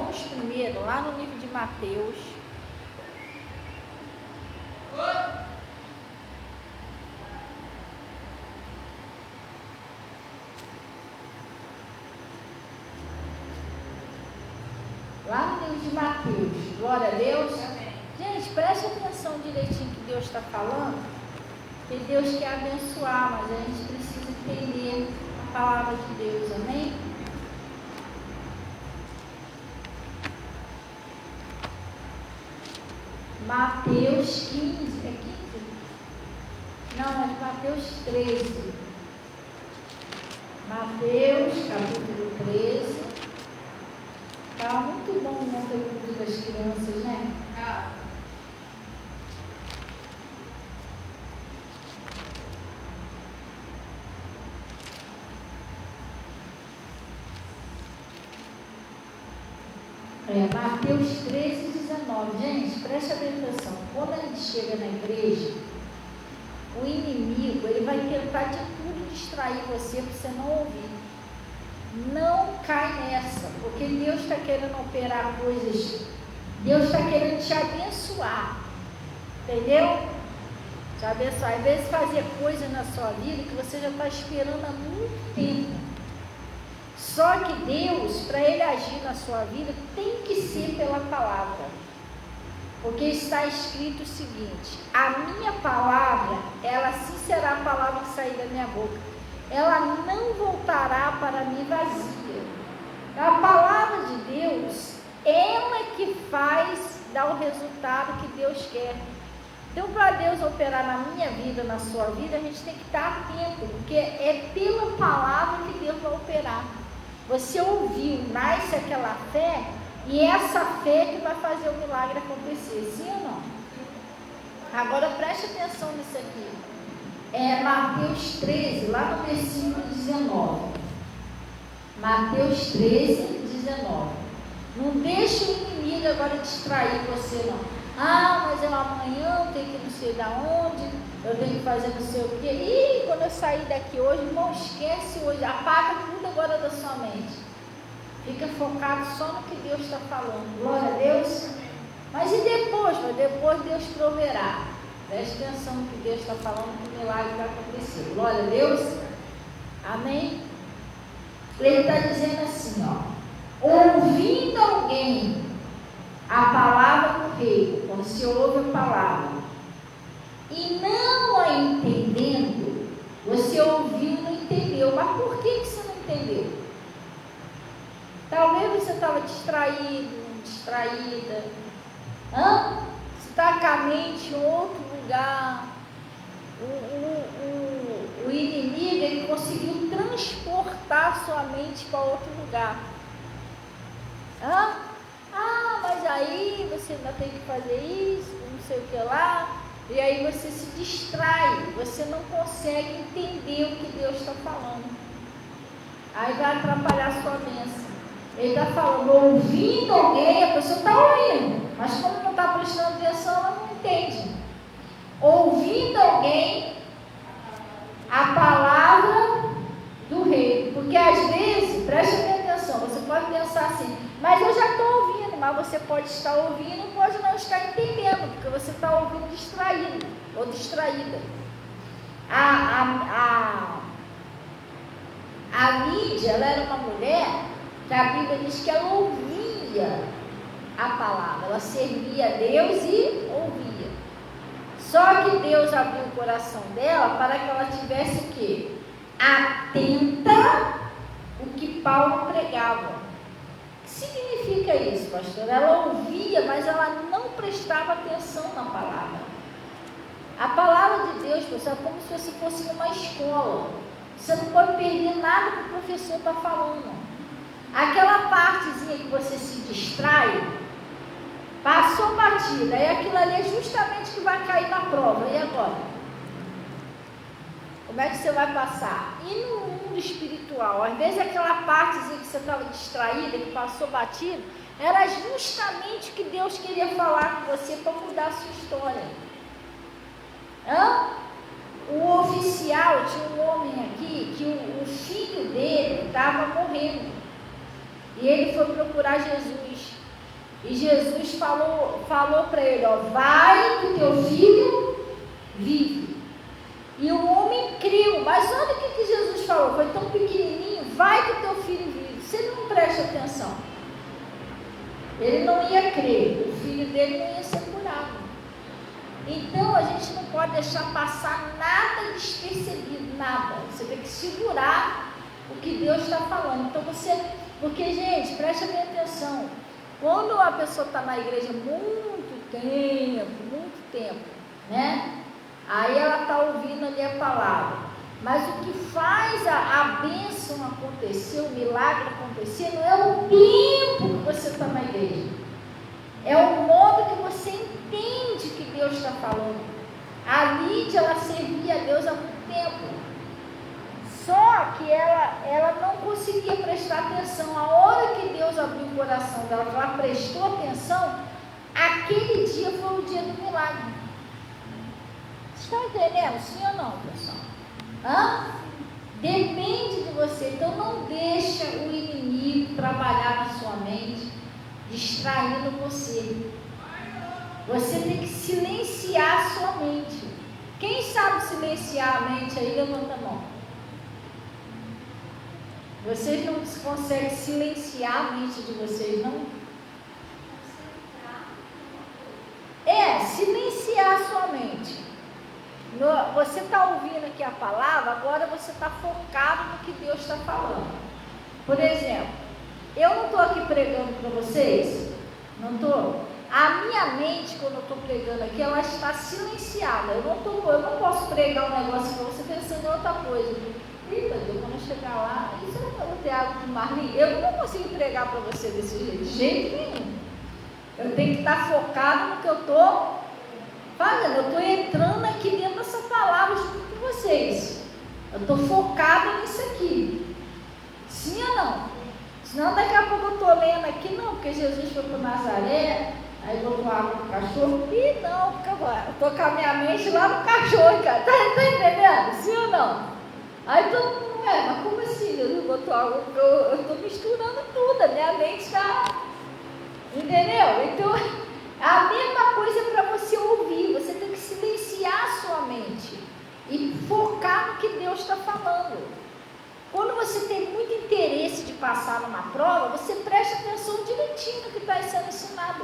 vamos primeiro lá no livro de Mateus. Lá no livro de Mateus, glória a Deus. Amém. Gente, preste atenção direitinho que Deus está falando, que Deus quer abençoar, mas a gente precisa entender a palavra de Deus, amém? Mateus 15, é 15? Não, é Mateus 13. Mateus, capítulo 13. Tá muito bom o conteúdo das crianças, né? Mateus 13, 19. Gente, preste atenção. Quando a gente chega na igreja, o inimigo, ele vai tentar de tudo distrair você para você não ouvir. Não cai nessa, porque Deus está querendo operar coisas, Deus está querendo te abençoar, entendeu? Te abençoar, às vezes fazer coisas na sua vida que você já está esperando há muito tempo. Só que Deus, para Ele agir na sua vida, tem que ser pela palavra, porque está escrito o seguinte: a minha palavra, ela sim será a palavra que sair da minha boca. Ela não voltará para mim vazia. A palavra de Deus, ela que faz dar o resultado que Deus quer. Então, para Deus operar na minha vida, na sua vida, a gente tem que estar atento, porque é pela palavra que Deus vai operar. Você ouviu, nasce aquela fé, e essa fé que vai fazer o milagre acontecer, sim ou não? Agora preste atenção nisso aqui. É Mateus 13, lá no versículo 19. Mateus 13, 19. Não deixe o inimigo agora distrair você, não. Ah, mas eu amanhã eu tenho que não sei da onde, eu tenho que fazer não sei o quê. Ih, quando eu sair daqui hoje, irmão, esquece hoje, apaga tudo agora da sua mente. Fica focado só no que Deus está falando. Glória a Deus. Mas e depois? Mas depois Deus proverá. Preste atenção no que Deus está falando, que o milagre vai acontecer. Glória a Deus. Amém? Ele está dizendo assim, ó. Ouvindo alguém a palavra do rei, quando se ouve a palavra, e não a entendendo, você ouviu e não entendeu. Mas por que você não entendeu? Talvez você estava distraído, distraída. Você está com a mente em outro lugar. O inimigo, ele conseguiu transportar sua mente para outro lugar. Mas aí você ainda tem que fazer isso, não sei o que lá. E aí você se distrai, você não consegue entender o que Deus está falando. Aí vai atrapalhar a sua bênção. Ele está falando, ouvindo alguém, a pessoa está ouvindo, mas como não está prestando atenção, ela não entende. Ouvindo alguém a palavra do rei. Porque às vezes, preste atenção, você pode pensar assim, mas eu já estou ouvindo, mas você pode estar ouvindo e pode não estar entendendo, porque você está ouvindo distraído ou distraída. A Lídia, ela era uma mulher que a Bíblia diz que ela ouvia a palavra, ela servia a Deus e ouvia. Só que Deus abriu o coração dela para que ela tivesse o quê? Atenta o que Paulo pregava. O que significa isso, pastor? Ela ouvia, mas ela não prestava atenção na palavra. A palavra de Deus, pessoal, é como se você fosse numa escola. Você não pode perder nada que o professor está falando. Aquela partezinha que você se distrai, passou batida, e aquilo ali é justamente que vai cair na prova. E agora? Como é que você vai passar? E no mundo espiritual, às vezes aquela partezinha que você estava distraída, que passou batida, era justamente o que Deus queria falar com você para mudar a sua história. O oficial, tinha um homem aqui, que o filho dele estava morrendo. E ele foi procurar Jesus. E Jesus falou para ele, ó, vai que o teu filho vive. E o homem creu, mas olha o que Jesus falou, foi tão pequenininho, vai que o teu filho vive. Se ele não presta atenção, ele não ia crer, o filho dele não ia ser curado. Então a gente não pode deixar passar nada despercebido, nada. Você tem que segurar o que Deus está falando. Então porque gente, preste bem atenção, quando a pessoa está na igreja muito tempo, né? Aí ela está ouvindo ali a palavra, mas o que faz a bênção acontecer, o milagre acontecer, não é o tempo que você está na igreja, é o modo que você entende que Deus está falando. A Lídia, ela servia a Deus há muito tempo, só que ela não conseguia prestar atenção. A hora que Deus abriu o coração dela, que ela prestou atenção, aquele dia foi o dia do milagre. Estão entendendo? Sim ou não, pessoal? Depende de você. Então não deixa o inimigo trabalhar na sua mente, distraindo você. Você tem que silenciar a sua mente. Quem sabe silenciar a mente aí, levanta a mão. Vocês não conseguem silenciar a mente de vocês, não? Silenciar a sua mente. Você está ouvindo aqui a palavra, agora você está focado no que Deus está falando. Por exemplo, eu não estou aqui pregando para vocês, não estou? A minha mente, quando eu estou pregando aqui, ela está silenciada. Eu não posso pregar um negócio para você pensando em outra coisa. Eita Deus, quando eu chegar lá, e será que eu vou ter água de Marli? Eu não consigo pregar para você desse jeito, de jeito nenhum. Eu tenho que estar focado no que eu estou fazendo. Eu estou entrando aqui dentro dessa palavra junto com vocês. Eu estou focado nisso aqui. Sim ou não? Senão daqui a pouco eu estou lendo aqui, não, porque Jesus foi para Nazaré, aí botou água no cachorro. E não, porque eu estou com a minha mente lá no cachorro, cara. Tá entendendo? Sim ou não? Aí todo mundo, mas como assim? Jesus botou água? Eu estou misturando tudo, a minha mente está. Entendeu? Então, a mesma coisa para você ouvir. Você tem que silenciar a sua mente e focar no que Deus está falando. Quando você tem muito interesse de passar numa prova, você presta atenção direitinho no que está sendo ensinado.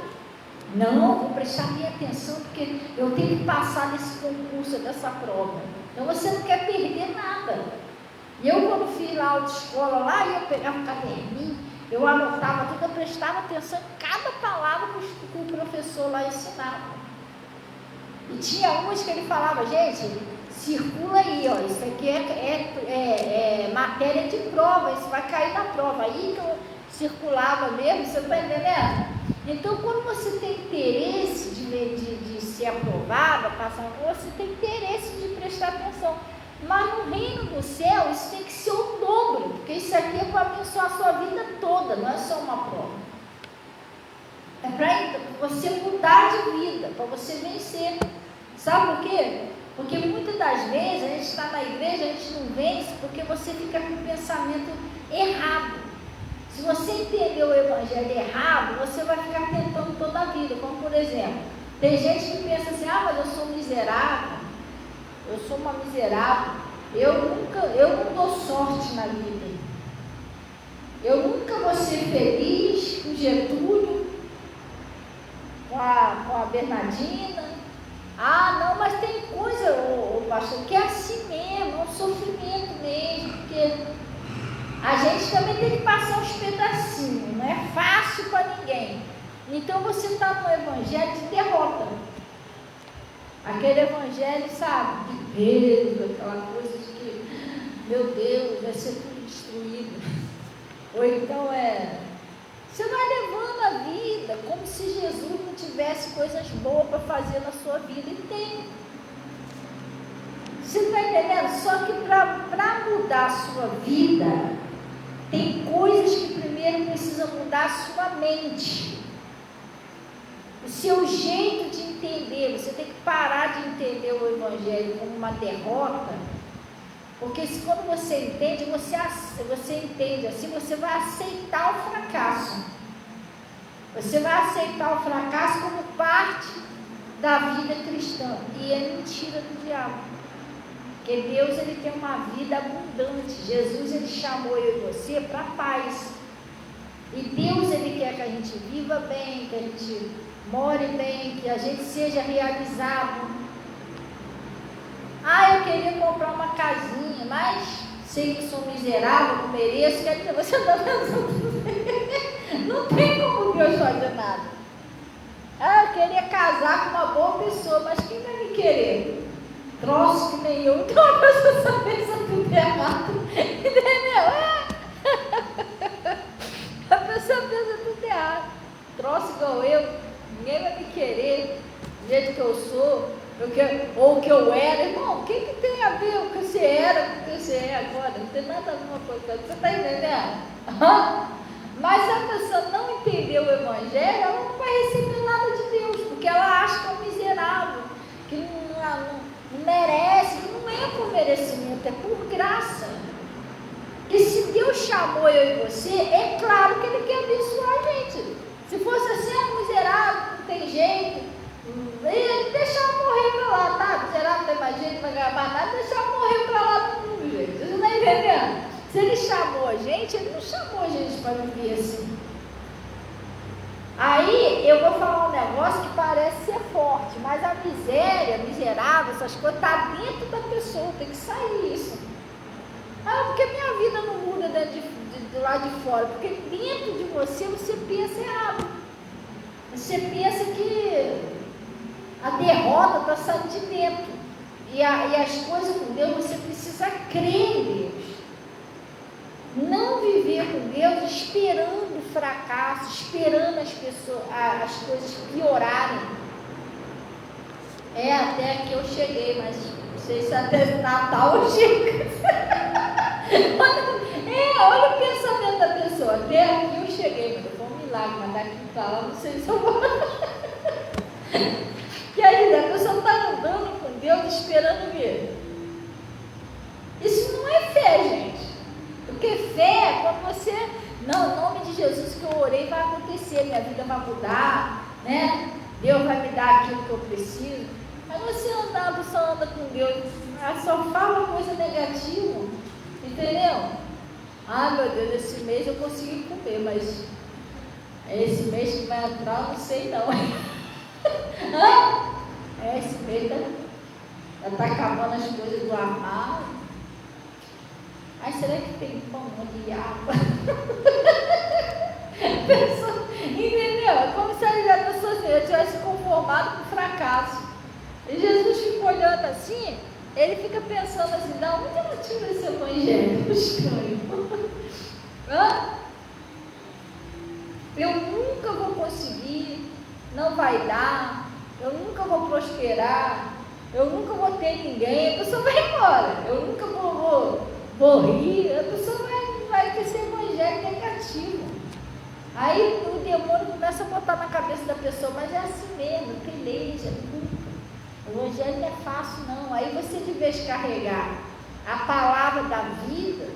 Não, vou prestar minha atenção porque eu tenho que passar nesse concurso, dessa prova. Então você não quer perder nada. E eu, quando fiz lá a autoescola, lá eu pegava um caderninho, eu anotava tudo, eu prestava atenção em cada palavra que o professor lá ensinava. E tinha umas que ele falava, gente, circula aí, ó, isso aqui é matéria de prova, isso vai cair na prova. Aí que eu circulava mesmo, você está entendendo? Então, quando você tem interesse de ser aprovada, você tem interesse de prestar atenção. Mas no reino do céu, isso tem que ser o dobro, porque isso aqui é para abençoar a sua vida toda, não é só uma prova. É para você mudar de vida, para você vencer. Sabe por quê? Porque muitas das vezes a gente está na igreja, a gente não vence porque você fica com o pensamento errado. Se você entender o evangelho errado, você vai ficar tentando toda a vida. Como por exemplo, tem gente que pensa assim, mas eu sou miserável, eu sou uma miserável, eu não dou sorte na vida. Eu nunca vou ser feliz com Getúlio, com a Bernardina. Não, mas tem coisa, pastor, que é assim mesmo, é um sofrimento mesmo, porque a gente também tem que passar uns pedacinhos, não é fácil para ninguém. Então você está no evangelho de derrota. Aquele evangelho, sabe, de peso, aquela coisa de que, meu Deus, vai ser tudo destruído. Ou então você vai levando a vida como se Jesus não tivesse coisas boas para fazer na sua vida. E tem. Você está entendendo? Só que para mudar a sua vida, tem coisas que primeiro precisam mudar a sua mente. O seu jeito de entender. Você tem que parar de entender o evangelho como uma derrota Porque quando você entende, você entende assim, você vai aceitar o fracasso. Você vai aceitar o fracasso como parte da vida cristã. E é mentira do diabo. Porque Deus, ele tem uma vida abundante. Jesus, ele chamou eu e você para paz. E Deus, ele quer que a gente viva bem, que a gente more bem, que a gente seja realizado. Eu queria comprar uma casinha, mas sei que sou miserável, não mereço. Quer dizer, você está pensando, não tem como Deus fazer nada. Eu queria casar com uma boa pessoa, mas quem vai me querer? Troço que nem eu. Então a pessoa só pensa tudo errado. Entendeu? A pessoa pensa tudo errado. Troço igual eu, ninguém vai me querer do jeito que eu sou. Ou que eu era, irmão, o que tem a ver o que você era com o que você é agora? Não tem nada a ver uma coisa com outra. Você está entendendo? Mas se a pessoa não entender o Evangelho, ela não vai receber nada de Deus, porque ela acha que é um miserável, que não merece, que não é por merecimento, é por graça. Porque se Deus chamou eu e você, é claro que Ele quer abençoar a gente. Se fosse assim, miserável, não tem jeito, ele deixar eu morrer para lá, tá? Será que não tem mais jeito para gravar nada? Deixar eu morrer para lá no mundo, gente. Vocês não estão entendendo? Se Ele chamou a gente, Ele não chamou a gente para viver assim. Aí eu vou falar um negócio que parece ser forte, mas a miséria, miserável, essas coisas, está dentro da pessoa, tem que sair isso. Porque minha vida não muda do lado de fora, porque dentro de você pensa errado. Você pensa que a derrota está saindo de dentro. E as coisas com Deus, você precisa crer em Deus. Não viver com Deus esperando o fracasso, esperando as coisas piorarem. Até que eu cheguei, mas não sei se até Natal eu chego. Olha o pensamento da pessoa. Até aqui eu cheguei, mas foi um milagre, mas daqui para lá não sei se eu vou. E aí, a pessoa está andando com Deus esperando o quê? Isso não é fé, gente. Porque fé é quando você, não, em nome de Jesus que eu orei vai acontecer, minha vida vai mudar, né? Deus vai me dar aquilo que eu preciso. Mas você só anda com Deus, só fala coisa negativa, entendeu? Meu Deus, esse mês eu consegui comer, mas esse mês que vai entrar eu não sei não. Esse mês já está acabando as coisas do armário. Será que tem pão de água? Entendeu? É como se a pessoa tivesse conformado com o fracasso. E Jesus fica olhando assim, ele fica pensando assim, da onde ela tira esse evangelho estranho? Eu nunca vou conseguir, não vai dar, eu nunca vou prosperar, eu nunca vou ter ninguém, a pessoa vai embora, eu nunca vou rir, a pessoa vai ter esse evangelho negativo. Aí o demônio começa a botar na cabeça da pessoa, mas é assim mesmo, peleja, o evangelho não é fácil não. Aí você, de vez de carregar a palavra da vida,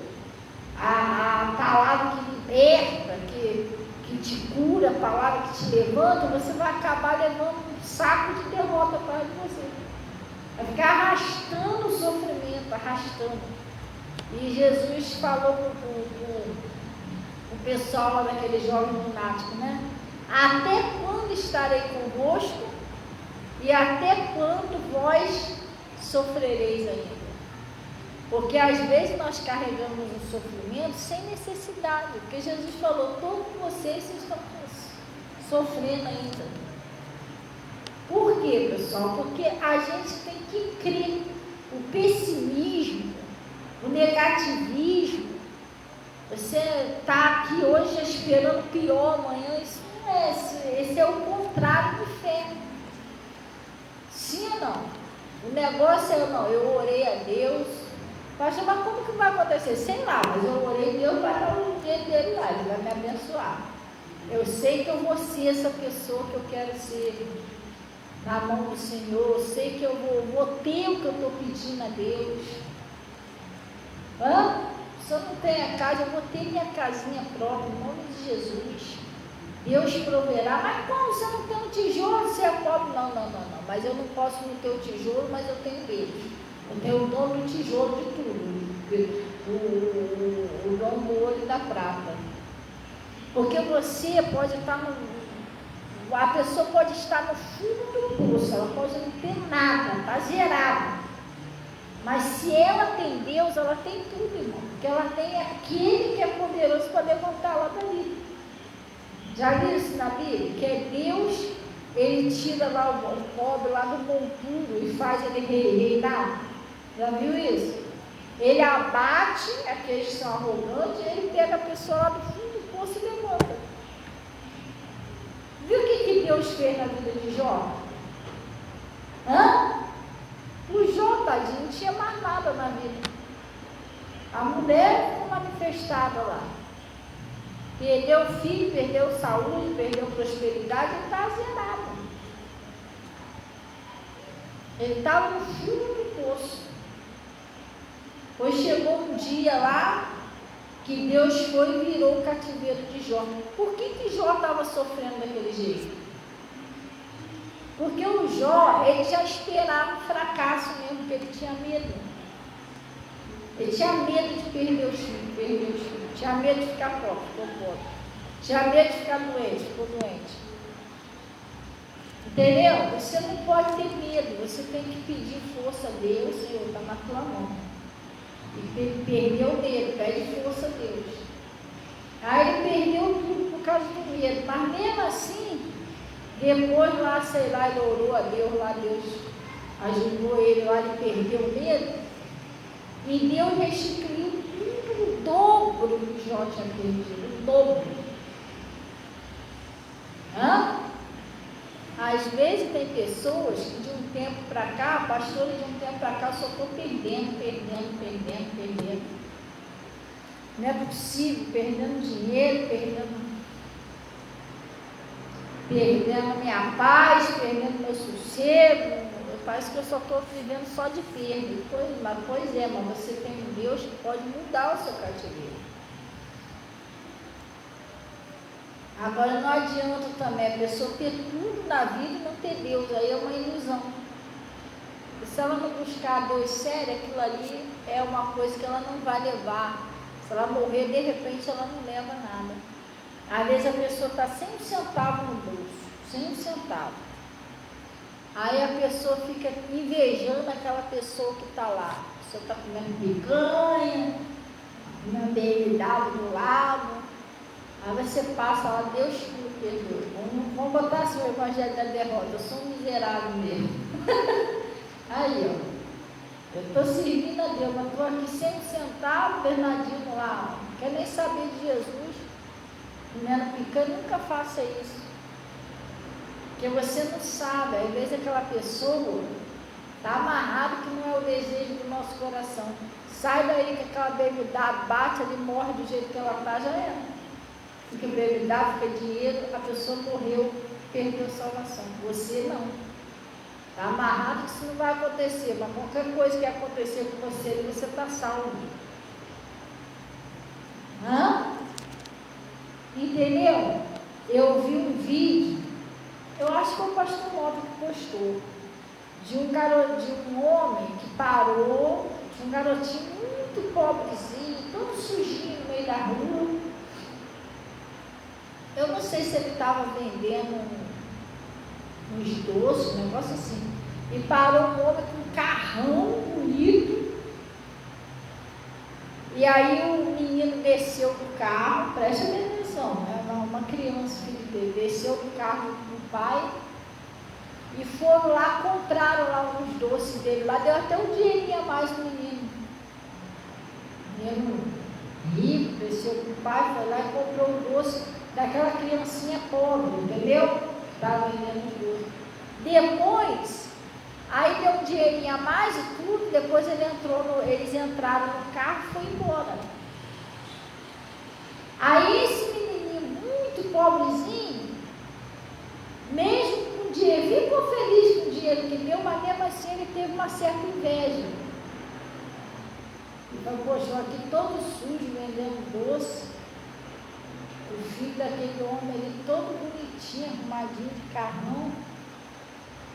a palavra que liberta, que te cura, a palavra que te levanta, você vai acabar levando um saco de derrota para você. Vai ficar arrastando o sofrimento, arrastando. E Jesus falou com o pessoal lá daquele jovem lunático, né? Até quando estarei convosco e até quando vós sofrereis ainda? Porque às vezes nós carregamos o sofrimento sem necessidade, porque Jesus falou, todos vocês estão sofrendo ainda. Por quê, pessoal? Porque a gente tem que crer. O pessimismo, o negativismo, você está aqui hoje esperando pior amanhã, isso não é, esse é o contrário de fé. Sim ou não? O negócio é, não, eu orei a Deus, mas como que vai acontecer? Sei lá, mas eu orei, Deus vai dar um jeito dele lá, Ele vai me abençoar. Eu sei que eu vou ser essa pessoa que eu quero ser na mão do Senhor, eu sei que eu vou ter o que eu estou pedindo a Deus. Se eu não tenho a casa, eu vou ter minha casinha própria, em nome de Jesus. Deus proverá. Mas como você não tem um tijolo, você é pobre? Não. Mas eu não posso não ter o tijolo, mas eu tenho Deus. Eu tenho o dono do tijolo de tudo. O dono do ouro e da prata. Porque você pode estar a pessoa pode estar no fundo do poço, ela pode não ter nada, está zerada. Mas se ela tem Deus, ela tem tudo, irmão. Porque ela tem aquele que é poderoso para levantar ela dali. Já viu isso na Bíblia? Que é Deus, ele tira lá o pobre lá do monturo e faz ele reinar. Já viu isso? Ele abate aqueles que são arrogantes e ele pega a pessoa lá do fundo do poço e levanta. Viu o que Deus fez na vida de Jó? O Jó, tadinho, não tinha mais nada na vida. A mulher foi manifestada lá. Perdeu filho, perdeu saúde, perdeu prosperidade, ele estava zerado. Ele estava no fundo do poço. Pois chegou um dia lá que Deus foi e virou o cativeiro de Jó. Por que Jó estava sofrendo daquele jeito? Porque o Jó, ele já esperava um fracasso mesmo, porque ele tinha medo. Ele tinha medo de perder os filhos, tinha medo de ficar pobre, ficou pobre. Tinha medo de ficar doente, ficou doente. Entendeu? Você não pode ter medo, você tem que pedir força a Deus, Senhor, está na tua mão. E perdeu o medo, pede força a Deus. Aí ele perdeu tudo por causa do medo, mas mesmo assim, depois lá, sei lá, ele orou a Deus, lá Deus ajudou ele, lá ele perdeu o medo, e Deus restituiu tudo o dobro que Jó tinha perdido, o dobro. Às vezes tem pessoas que de um tempo para cá, pastores de um tempo para cá, só estou perdendo. Não é possível, perdendo dinheiro, perdendo minha paz, perdendo meu sossego. Parece que eu só estou vivendo só de perda. Pois é, mas você tem um Deus que pode mudar o seu cativeiro. Agora não adianta também a pessoa ter tudo na vida e não ter Deus, aí é uma ilusão. E se ela não buscar Deus sério, aquilo ali é uma coisa que ela não vai levar. Se ela morrer, de repente ela não leva nada. Às vezes a pessoa está sem um centavo no bolso, sem um centavo. Aí a pessoa fica invejando aquela pessoa que está lá. A pessoa está comendo picanha, uma BMW do lado. Aí você passa lá, Deus me perdoe. Vamos botar assim o evangelho da derrota. Eu sou um miserável mesmo. Aí, ó. Eu estou servindo a Deus, mas estou aqui sem um centavo, Bernardino lá. Não quer nem saber de Jesus. Comendo picanha, nunca faça isso. Porque você não sabe. Às vezes aquela pessoa está amarrado que não é o desejo do nosso coração. Sai daí que aquela BMW bate, ele morre do jeito que ela está, já é. Fica endividado, fica dinheiro, a pessoa morreu, perdeu a salvação. Você não. Está amarrado que isso não vai acontecer, mas qualquer coisa que acontecer com você, você está salvo. Entendeu? Eu vi um vídeo, eu acho que foi o pastor Móvel que postou, de um homem que parou, de um garotinho muito pobrezinho, todo sujinho no meio da rua. Eu não sei se ele estava vendendo uns doces, um negócio assim. E parou um homem com um carrão bonito. E aí o menino desceu do carro, preste atenção, era uma criança, filho dele, desceu do carro do pai e foram lá, compraram lá uns doces dele lá, deu até um dinheirinho a mais no menino. Menino rico, desceu com o pai, foi lá e comprou um doce daquela criancinha pobre, entendeu? Estava vendendo os doces. Depois, aí deu um dinheirinho a mais e tudo, depois eles entraram no carro e foi embora. Aí esse menininho muito pobrezinho, mesmo com dinheiro, ficou feliz com o dinheiro que deu, mas mesmo assim ele teve uma certa inveja. falou, poxa, aqui todo sujo, vendendo doce. O filho daquele homem ali, todo bonitinho, arrumadinho de carrão.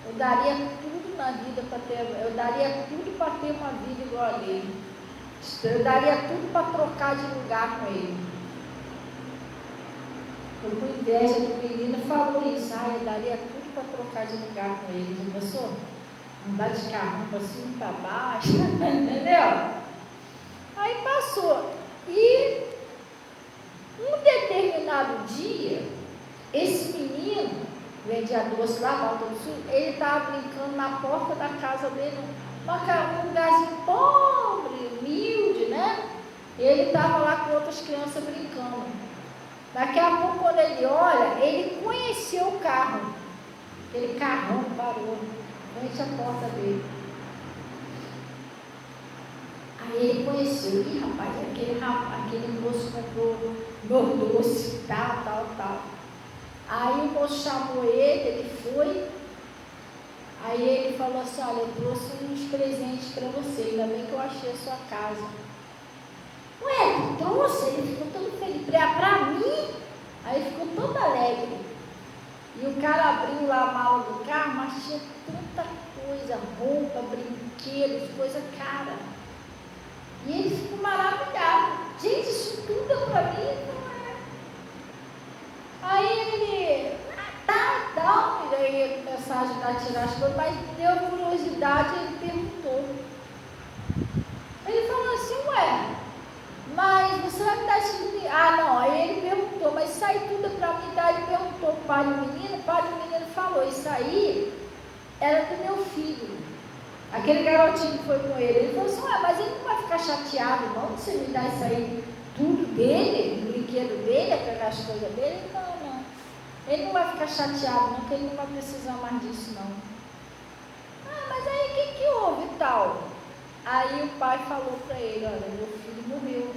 Eu daria tudo na vida para ter, eu daria tudo para ter uma vida igual a dele. Eu daria tudo para trocar de lugar com ele. Eu com inveja do menino falou isso, eu daria tudo para trocar de lugar com ele. Já pensou? Andar de carro para cima e para baixo, entendeu? Aí passou. E um determinado dia, esse menino, vendia doce lá na Alta do Sul, ele estava brincando na porta da casa dele, um lugarzinho pobre, humilde, né? Ele estava lá com outras crianças brincando. Daqui a pouco, quando ele olha, ele conheceu o carro. Aquele carrão parou frente à porta dele. Aí ele conheceu, aquele moço comprou meu doce, tal. Aí o moço chamou ele foi. Aí ele falou assim, olha, eu trouxe uns presentes para você, ainda bem que eu achei a sua casa. Ué, tu trouxe? Ele ficou todo feliz. Para mim? Aí ficou todo alegre. E o cara abriu lá a mala do carro, mas tinha tanta coisa, roupa, brinquedos, coisa cara. E ele ficou maravilhado. Gente, isso tudo é para mim? Não é. Aí ele, e daí começar a ajudar a tirar as coisas, mas deu curiosidade, ele perguntou. Ele falou assim, ué, mas você vai me dar esse dinheiro? Não, aí ele perguntou, mas isso aí tudo é para mim, daí ele perguntou o pai do menino falou, isso aí era do meu filho. Aquele garotinho que foi com ele falou assim, mas ele não vai ficar chateado não, se você me dá isso aí, tudo dele, o brinquedo dele, pegar as coisas dele? Não. Ele não vai ficar chateado não, porque ele não vai precisar mais disso não. Mas aí o que houve e tal? Aí o pai falou para ele, olha, meu filho morreu.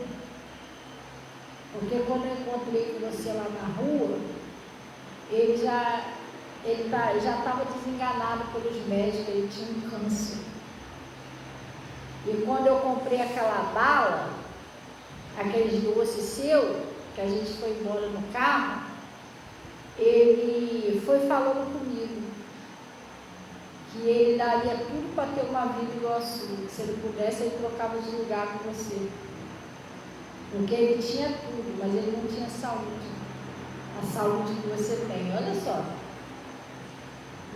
Porque quando eu encontrei com você lá na rua, ele já estava desenganado pelos médicos, ele tinha um câncer. E quando eu comprei aquela bala, aqueles doces seu, que a gente foi embora no carro, ele foi falando comigo que ele daria tudo para ter uma vida igual a sua, que se ele pudesse, ele trocava de lugar com você. Porque ele tinha tudo, mas ele não tinha saúde. A saúde que você tem, olha só.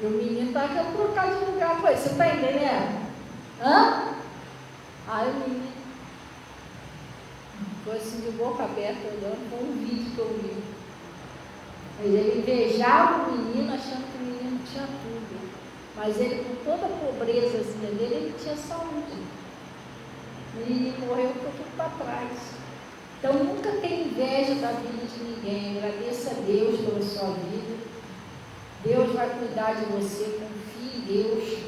E o menino está querendo trocar de lugar com ele, você está entendendo? Aí o menino ficou assim de boca aberta, olhando, foi um vídeo que eu vi. Mas ele invejava o menino, achando que o menino tinha tudo. Mas ele, com toda a pobreza dele, ele tinha saúde. O menino morreu, ficou tudo para trás. Então, nunca tenha inveja da vida de ninguém. Agradeça a Deus pela sua vida. Deus vai cuidar de você, confie em Deus.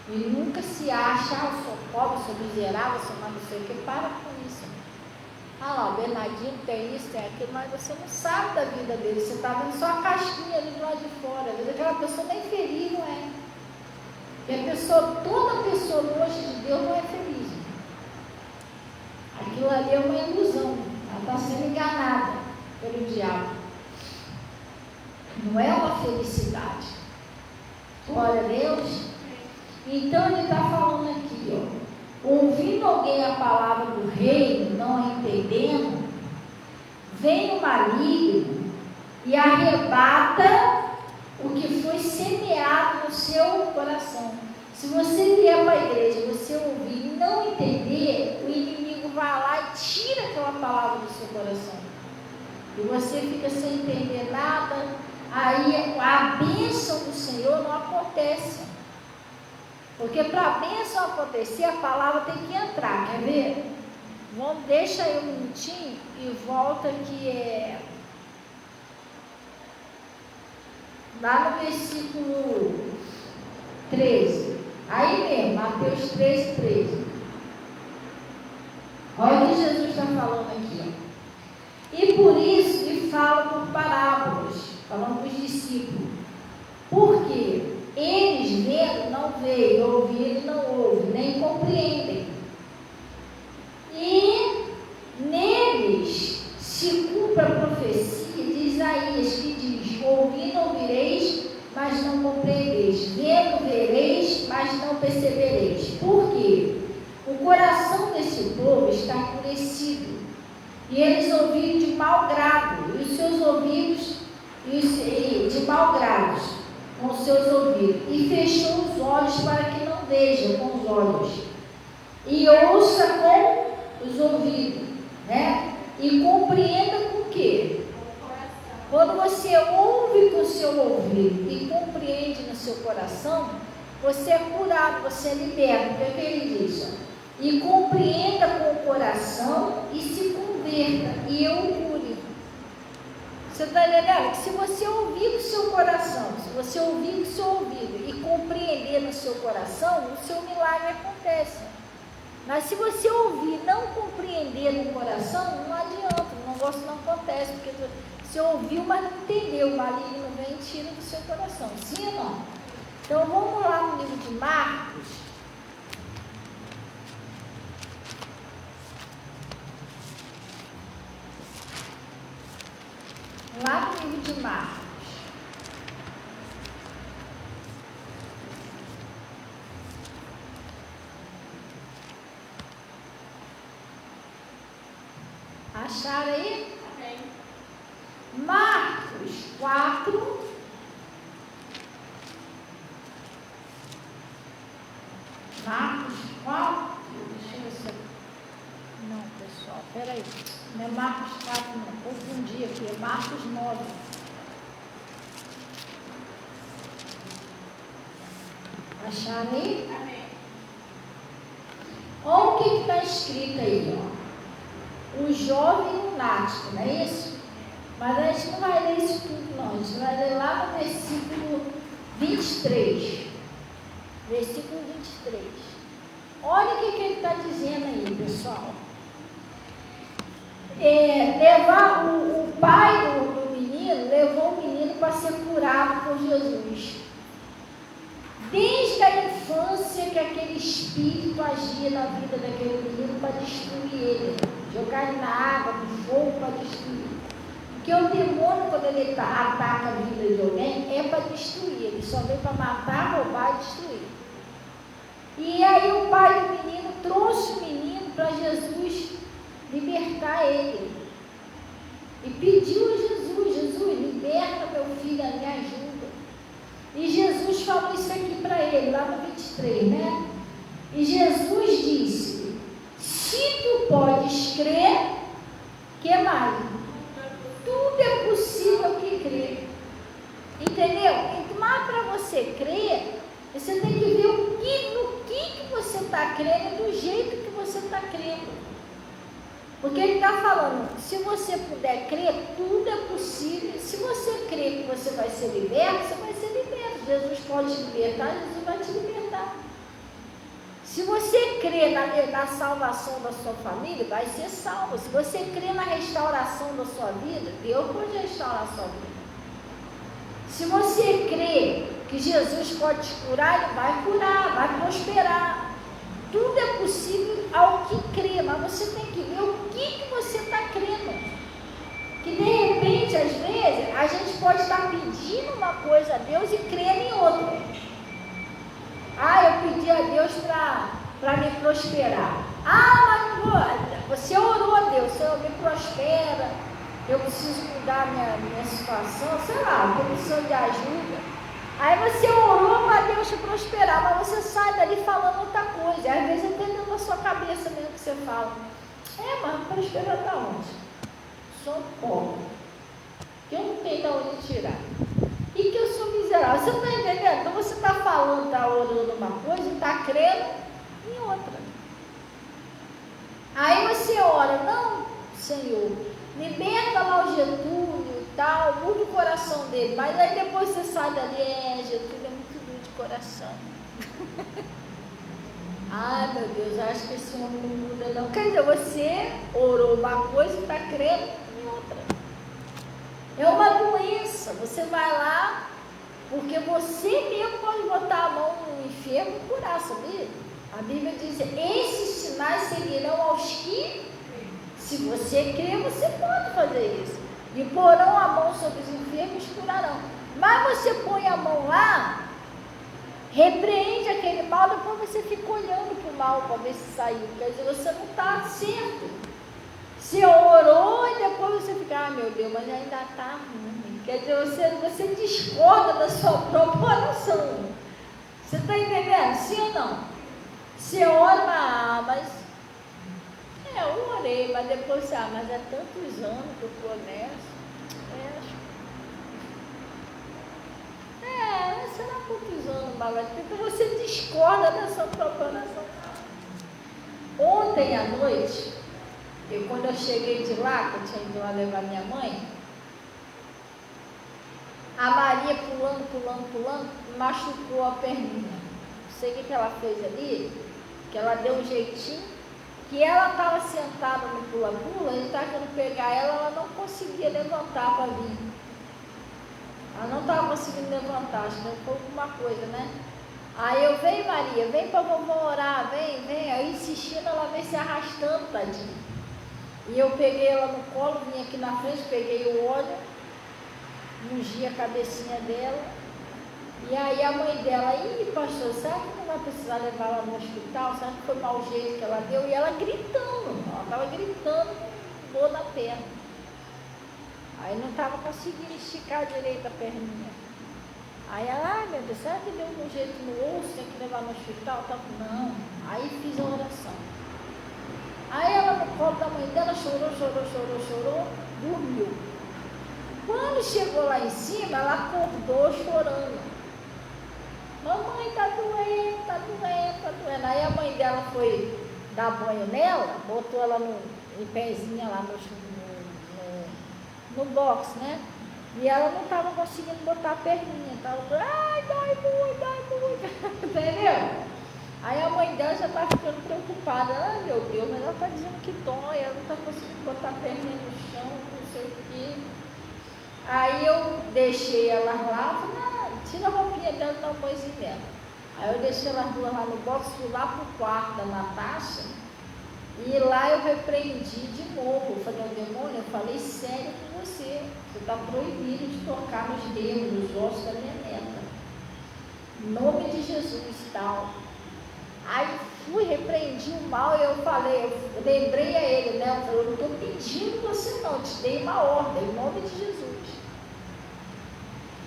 E nunca se acha, eu sou pobre, sou miserável, sou mais não sei o que. Para com isso. Lá, o Bernardinho tem isso, tem aquilo, mas você não sabe da vida dele. Você está vendo só a casquinha ali do lado de fora. Às vezes aquela pessoa nem feliz não é. E toda pessoa longe de Deus não é feliz. Aquilo ali é uma ilusão. Ela está sendo enganada pelo diabo. Não é uma felicidade. Glória a Deus. Então ele está falando aqui, ouvindo alguém a palavra do reino, não a entendendo, vem o maligno e arrebata o que foi semeado no seu coração. Se você vier para a igreja, você ouvir e não entender, o inimigo vai lá e tira aquela palavra do seu coração. E você fica sem entender nada, aí a bênção do Senhor não acontece. Porque para a bênção acontecer, a palavra tem que entrar, quer ver? Deixa aí um minutinho e volta que lá no versículo 13. Aí mesmo, Mateus 13. Olha o que Jesus está falando aqui. E por isso lhe falo por parábolas, falando para os discípulos. Por quê? Eles vendo não veem, ouvindo não ouvem, nem compreendem. percebereis. Por quê? O coração desse povo está endurecido, e eles ouviram de mau grado, e os seus ouvidos, de mau grado, com os seus ouvidos, e fechou os olhos para que não veja com os olhos, e ouça com os ouvidos, né? E compreenda com o quê? Quando você ouve com o seu ouvido e compreende no seu coração, você é curado, você é liberto. O que é que ele diz? E compreenda com o coração e se converta, e eu o cure. Você está entendendo? Que se você ouvir com o seu coração, se você ouvir com o seu ouvido e compreender no seu coração, o seu milagre acontece. Mas se você ouvir e não compreender no coração, não adianta, o negócio não acontece, porque você ouviu, mas não entendeu, o maligno vem e tira do seu coração. Sim ou não? Então vamos lá no livro de Marcos. Lá no livro de Marcos. Acharam aí? Amém. Marcos 4. Marcos 4. Deixa eu ver se. Não, pessoal, peraí. Não é Marcos 4, não. Confundi aqui. É Marcos 9. Acharam aí? Amém. Olha o que está escrito aí, ó. O jovem lunático, não é isso? Mas a gente não vai ler isso tudo, não. A gente vai ler lá no versículo 23. Versículo 23. Olha o que ele está dizendo aí, pessoal. O pai do menino levou o menino para ser curado por Jesus. Desde a infância que aquele espírito agia na vida daquele menino para destruir ele, jogar ele na água, no fogo para destruir. Porque o demônio, quando ele ataca a vida de alguém, é para destruir. Ele só vem para matar, roubar e destruir. E aí o pai do menino trouxe o menino para Jesus libertar ele. E pediu a Jesus: Jesus, liberta meu filho, me ajuda. E Jesus falou isso aqui para ele, lá no 23, né? E Jesus disse: se tu podes crer, que mais? Tudo é possível que crê. Entendeu? Mas para você crer, você tem que ver no que você está crendo, do jeito que você está crendo. Porque ele está falando, se você puder crer, tudo é possível. Se você crer que você vai ser liberto, você vai ser liberto. Jesus pode te libertar, Jesus vai te libertar. Se você crer na salvação da sua família, vai ser salvo. Se você crer na restauração da sua vida, Deus pode restaurar a sua vida. Se você crê que Jesus pode te curar, Ele vai curar, vai prosperar. Tudo é possível ao que crê, mas você tem que ver o que você está crendo. Que de repente, às vezes, a gente pode estar pedindo uma coisa a Deus e crendo em outra. Eu pedi a Deus para me prosperar. Mas você orou a Deus, Senhor, me prospera, eu preciso mudar minha situação, sei lá, estou precisando de ajuda. Aí você orou para Deus te prosperar, mas você sai dali falando outra coisa. Às vezes até dentro da sua cabeça mesmo que você fala. Mas prosperar da onde? Sou pobre. Que eu não tenho de onde tirar. E que eu sou miserável. Você está entendendo? Então você está falando, está orando uma coisa e está crendo em outra. Aí você ora, não, Senhor, liberta lá o Getúlio e tal, muda o coração dele. Mas aí depois você sai dali, Getúlio é muito duro de coração. Ai, meu Deus, acho que esse homem não muda não. Quer dizer, você orou uma coisa e está crendo em outra. É uma doença. Você vai lá, porque você mesmo pode botar a mão no enfermo e curar, sabia? A Bíblia diz, esses sinais seguirão aos que, se você crer, você pode fazer isso. E porão a mão sobre os enfermos e curarão. Mas você põe a mão lá, repreende aquele mal, depois você fica olhando para o mal para ver se saiu. Quer dizer, você não está certo. Você orou e depois você fica, meu Deus, mas ainda está ruim. Quer dizer, você discorda da sua própria oração. Você está entendendo? Sim ou não? Você ora, mas eu orei, mas depois você, mas é tantos anos que eu estou nessa. Será quantos anos, mas porque você discorda da sua própria oração. Ontem à noite, quando eu cheguei de lá, que eu tinha ido lá levar minha mãe, a Maria pulando, machucou a perninha. Não sei o que ela fez ali, que ela deu um jeitinho, que ela estava sentada no pula-pula, ele estava querendo pegar ela não conseguia levantar para vir. Ela não estava conseguindo levantar, acho que foi alguma coisa, né? Aí eu, vem Maria, vem para vovó orar, vem. Aí insistindo, ela veio se arrastando, tadinha. E eu peguei ela no colo, vim aqui na frente, peguei o óleo, ungi a cabecinha dela. E aí a mãe dela, pastor, será que não vai precisar levar ela no hospital? Será que foi mau jeito que ela deu? E ela gritando, ela estava gritando com dor na perna. Aí não estava conseguindo esticar direito a perninha. Aí ela, meu Deus, será que deu um jeito no osso, tem que levar no hospital? Não. Aí fiz a oração. Aí ela no colo da mãe dela chorou, dormiu. Quando chegou lá em cima, ela acordou chorando. Mamãe, tá doendo. Aí a mãe dela foi dar banho nela, botou ela em pezinha lá no box, né? E ela não estava conseguindo botar a perninha. Estava, dói muito. Entendeu? Aí a mãe dela já está ficando preocupada. Meu Deus, mas ela está dizendo que dói, ela não está conseguindo botar a perninha no chão, não sei o quê. Aí eu deixei elas lá, falei, tira a roupinha dela e dá um banhozinho dela. Aí eu deixei elas duas lá no box, fui lá pro quarto da Natasha, e lá eu repreendi de novo. Eu falei, demônio, eu falei sério com você está proibido de tocar nos dedos, nos ossos da minha neta. Em nome de Jesus, tal. Aí fui, repreendi o mal e eu falei, eu lembrei a ele, né? Eu falei, eu não estou pedindo você não, te dei uma ordem, em nome de Jesus.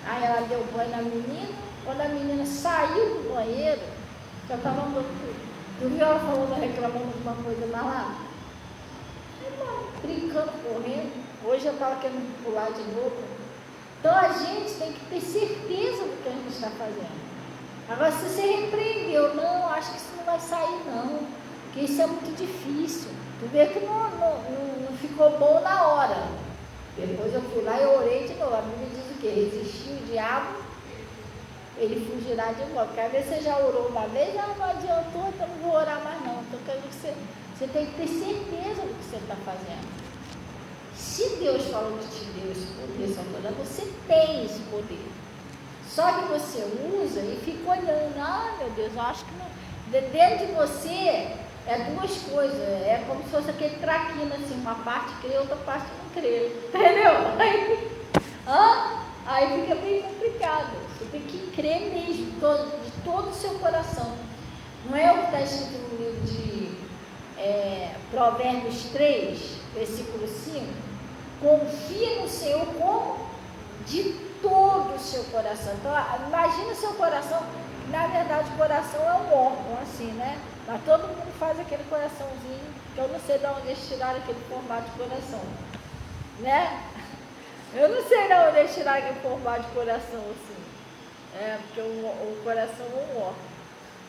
Aí ela deu banho na menina, quando a menina saiu do banheiro, já estava tu viu ela falando, reclamando de uma coisa lá? Brincando, correndo. Hoje eu estava querendo pular de novo. Então a gente tem que ter certeza do que a gente está fazendo. Agora, se você repreendeu, não, acho que isso não vai sair não, porque isso é muito difícil. Tu vê que não ficou bom na hora. Depois eu fui lá e orei de novo. A Bíblia diz o quê? Resistir o diabo, ele fugirá de volta. Porque às vezes você já orou uma vez, não adiantou, então não vou orar mais não. Então quer dizer que você tem que ter certeza do que você está fazendo. Se Deus falou que te deu esse poder, você tem esse poder. Só que você usa e fica olhando, meu Deus, eu acho que não. Dentro de você é duas coisas, é como se fosse aquele traquino assim, uma parte crê, outra parte não crê, entendeu? Aí fica bem complicado. Você tem que crer mesmo, de todo o seu coração. Não é o que está escrito no livro de Provérbios 3, versículo 5? Confia no Senhor como? De todo o seu coração. Então, imagina o seu coração, na verdade o coração é um órgão, assim, né? Mas todo mundo faz aquele coraçãozinho, que eu não sei de onde eles tiraram aquele formato de coração, né? Eu não sei de onde eles tiraram aquele formato de coração, assim. Porque o coração é um órgão.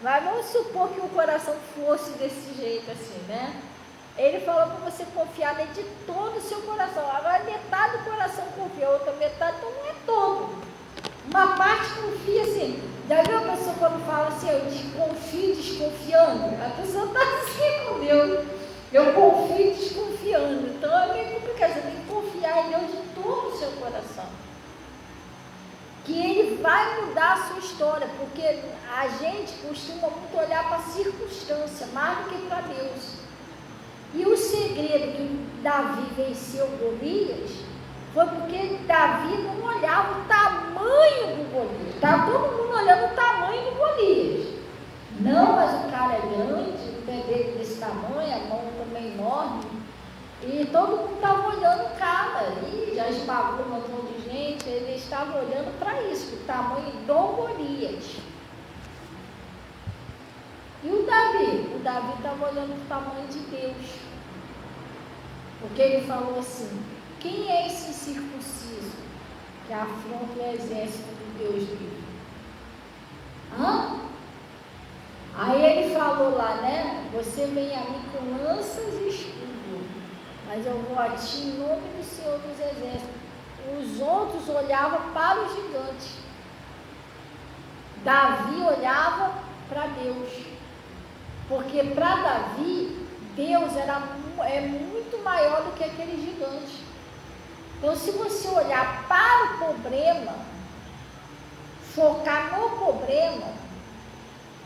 Mas vamos supor que o coração fosse desse jeito, assim, né? Ele falou para você confiar nele de todo o seu coração. Agora metade do coração confia, a outra metade, então não é todo. Uma parte confia assim. Já viu a pessoa quando fala assim, eu desconfio desconfiando? A pessoa está assim com Deus. Eu confio desconfiando. Então é meio complicado. Você tem que confiar em Deus de todo o seu coração. Que Ele vai mudar a sua história. Porque a gente costuma muito olhar para a circunstância, mais do que para Deus. E o segredo que Davi venceu Golias foi porque Davi não olhava o tamanho do Golias. Estava todo mundo olhando o tamanho do Golias. todo mundo estava olhando o cara, e já esmagou um montão de gente, ele estava olhando para isso, o tamanho do Golias. E o Davi? O Davi estava olhando para o tamanho de Deus. Porque ele falou assim: quem é esse incircunciso que afronta o exército do Deus vivo? Aí ele falou lá, né? Você vem a mim com lanças e escudo, mas eu vou a ti em nome do Senhor dos Exércitos. Os outros olhavam para o gigante. Davi olhava para Deus. Porque para Davi, Deus é muito maior do que aquele gigante. Então, se você olhar para o problema, focar no problema,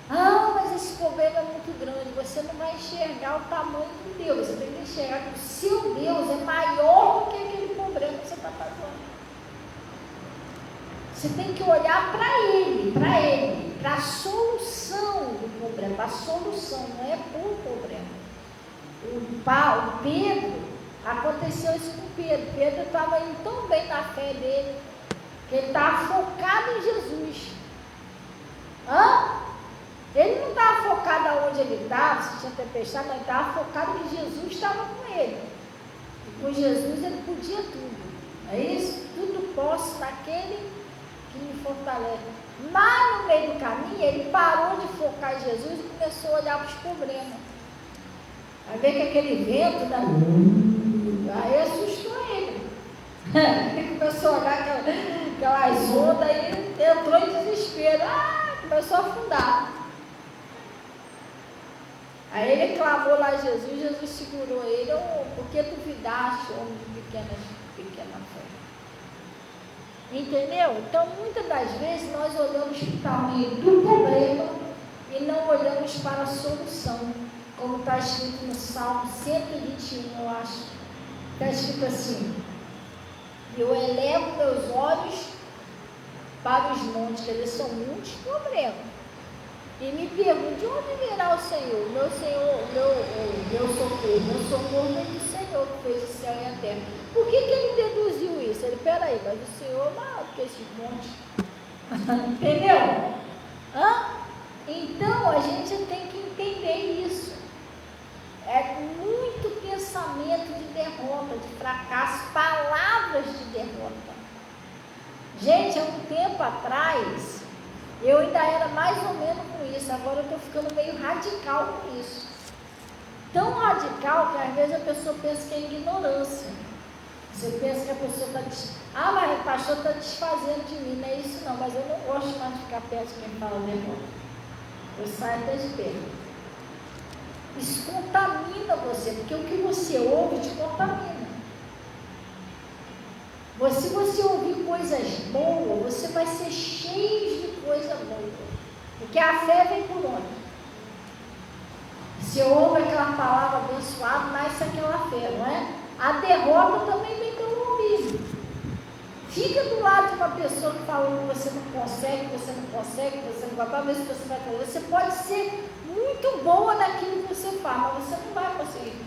mas esse problema é muito grande, você não vai enxergar o tamanho do Deus. Você tem que enxergar que o seu Deus é maior do que aquele problema que você está passando. Você tem que olhar para ele, para a solução do problema. A solução não é o problema. O Pedro, aconteceu isso com Pedro. Pedro estava indo tão bem na fé dele, que ele estava focado em Jesus. Ele não estava focado aonde ele estava, se tinha tempestade, mas ele estava focado que Jesus estava com ele. E com Jesus ele podia tudo. É isso? Tudo posso naquele que me fortalece. Mas no meio do caminho, ele parou de focar em Jesus e começou a olhar para os problemas. Aí veio que aquele vento, aí assustou ele. Ele começou a olhar aquelas ondas e ele entrou em desespero. Começou a afundar. Aí ele clamou lá a Jesus, Jesus segurou ele. Por que duvidaste, homem de pequena fé? Entendeu? Então, muitas das vezes, nós olhamos para o tamanho do problema e não olhamos para a solução. Como está escrito no Salmo 121, eu acho. Está escrito assim: eu elevo meus olhos para os montes, quer dizer, são muitos problemas. E me pergunto, de onde virá o Senhor? Meu socorro vem do Senhor, que fez o céu e a terra. Por que ele deduziu isso? Ele, peraí, mas o Senhor é maior do que esse monte. Entendeu? Então, a gente tem que entender isso. É muito pensamento de derrota, de fracasso, palavras de derrota. Gente, há um tempo atrás, eu ainda era mais ou menos com isso, agora eu estou ficando meio radical com isso. Tão radical que às vezes a pessoa pensa que é ignorância. Você pensa que a pessoa está mas o pastor está desfazendo de mim, não é isso não, mas eu não gosto mais de ficar perto de quem fala derrota. Eu saio até de perto. Isso contamina você, porque o que você ouve te contamina. Se você ouvir coisas boas, você vai ser cheio de coisa boa. Porque a fé vem por onde? Se ouve aquela palavra abençoada, nasce aquela fé, não é? A derrota também vem pelo ouvido. Fica do lado de uma pessoa que falou que você não consegue, que você não vai, para ver se você vai fazer. Você pode ser muito boa naquilo que você faz, mas você não vai conseguir.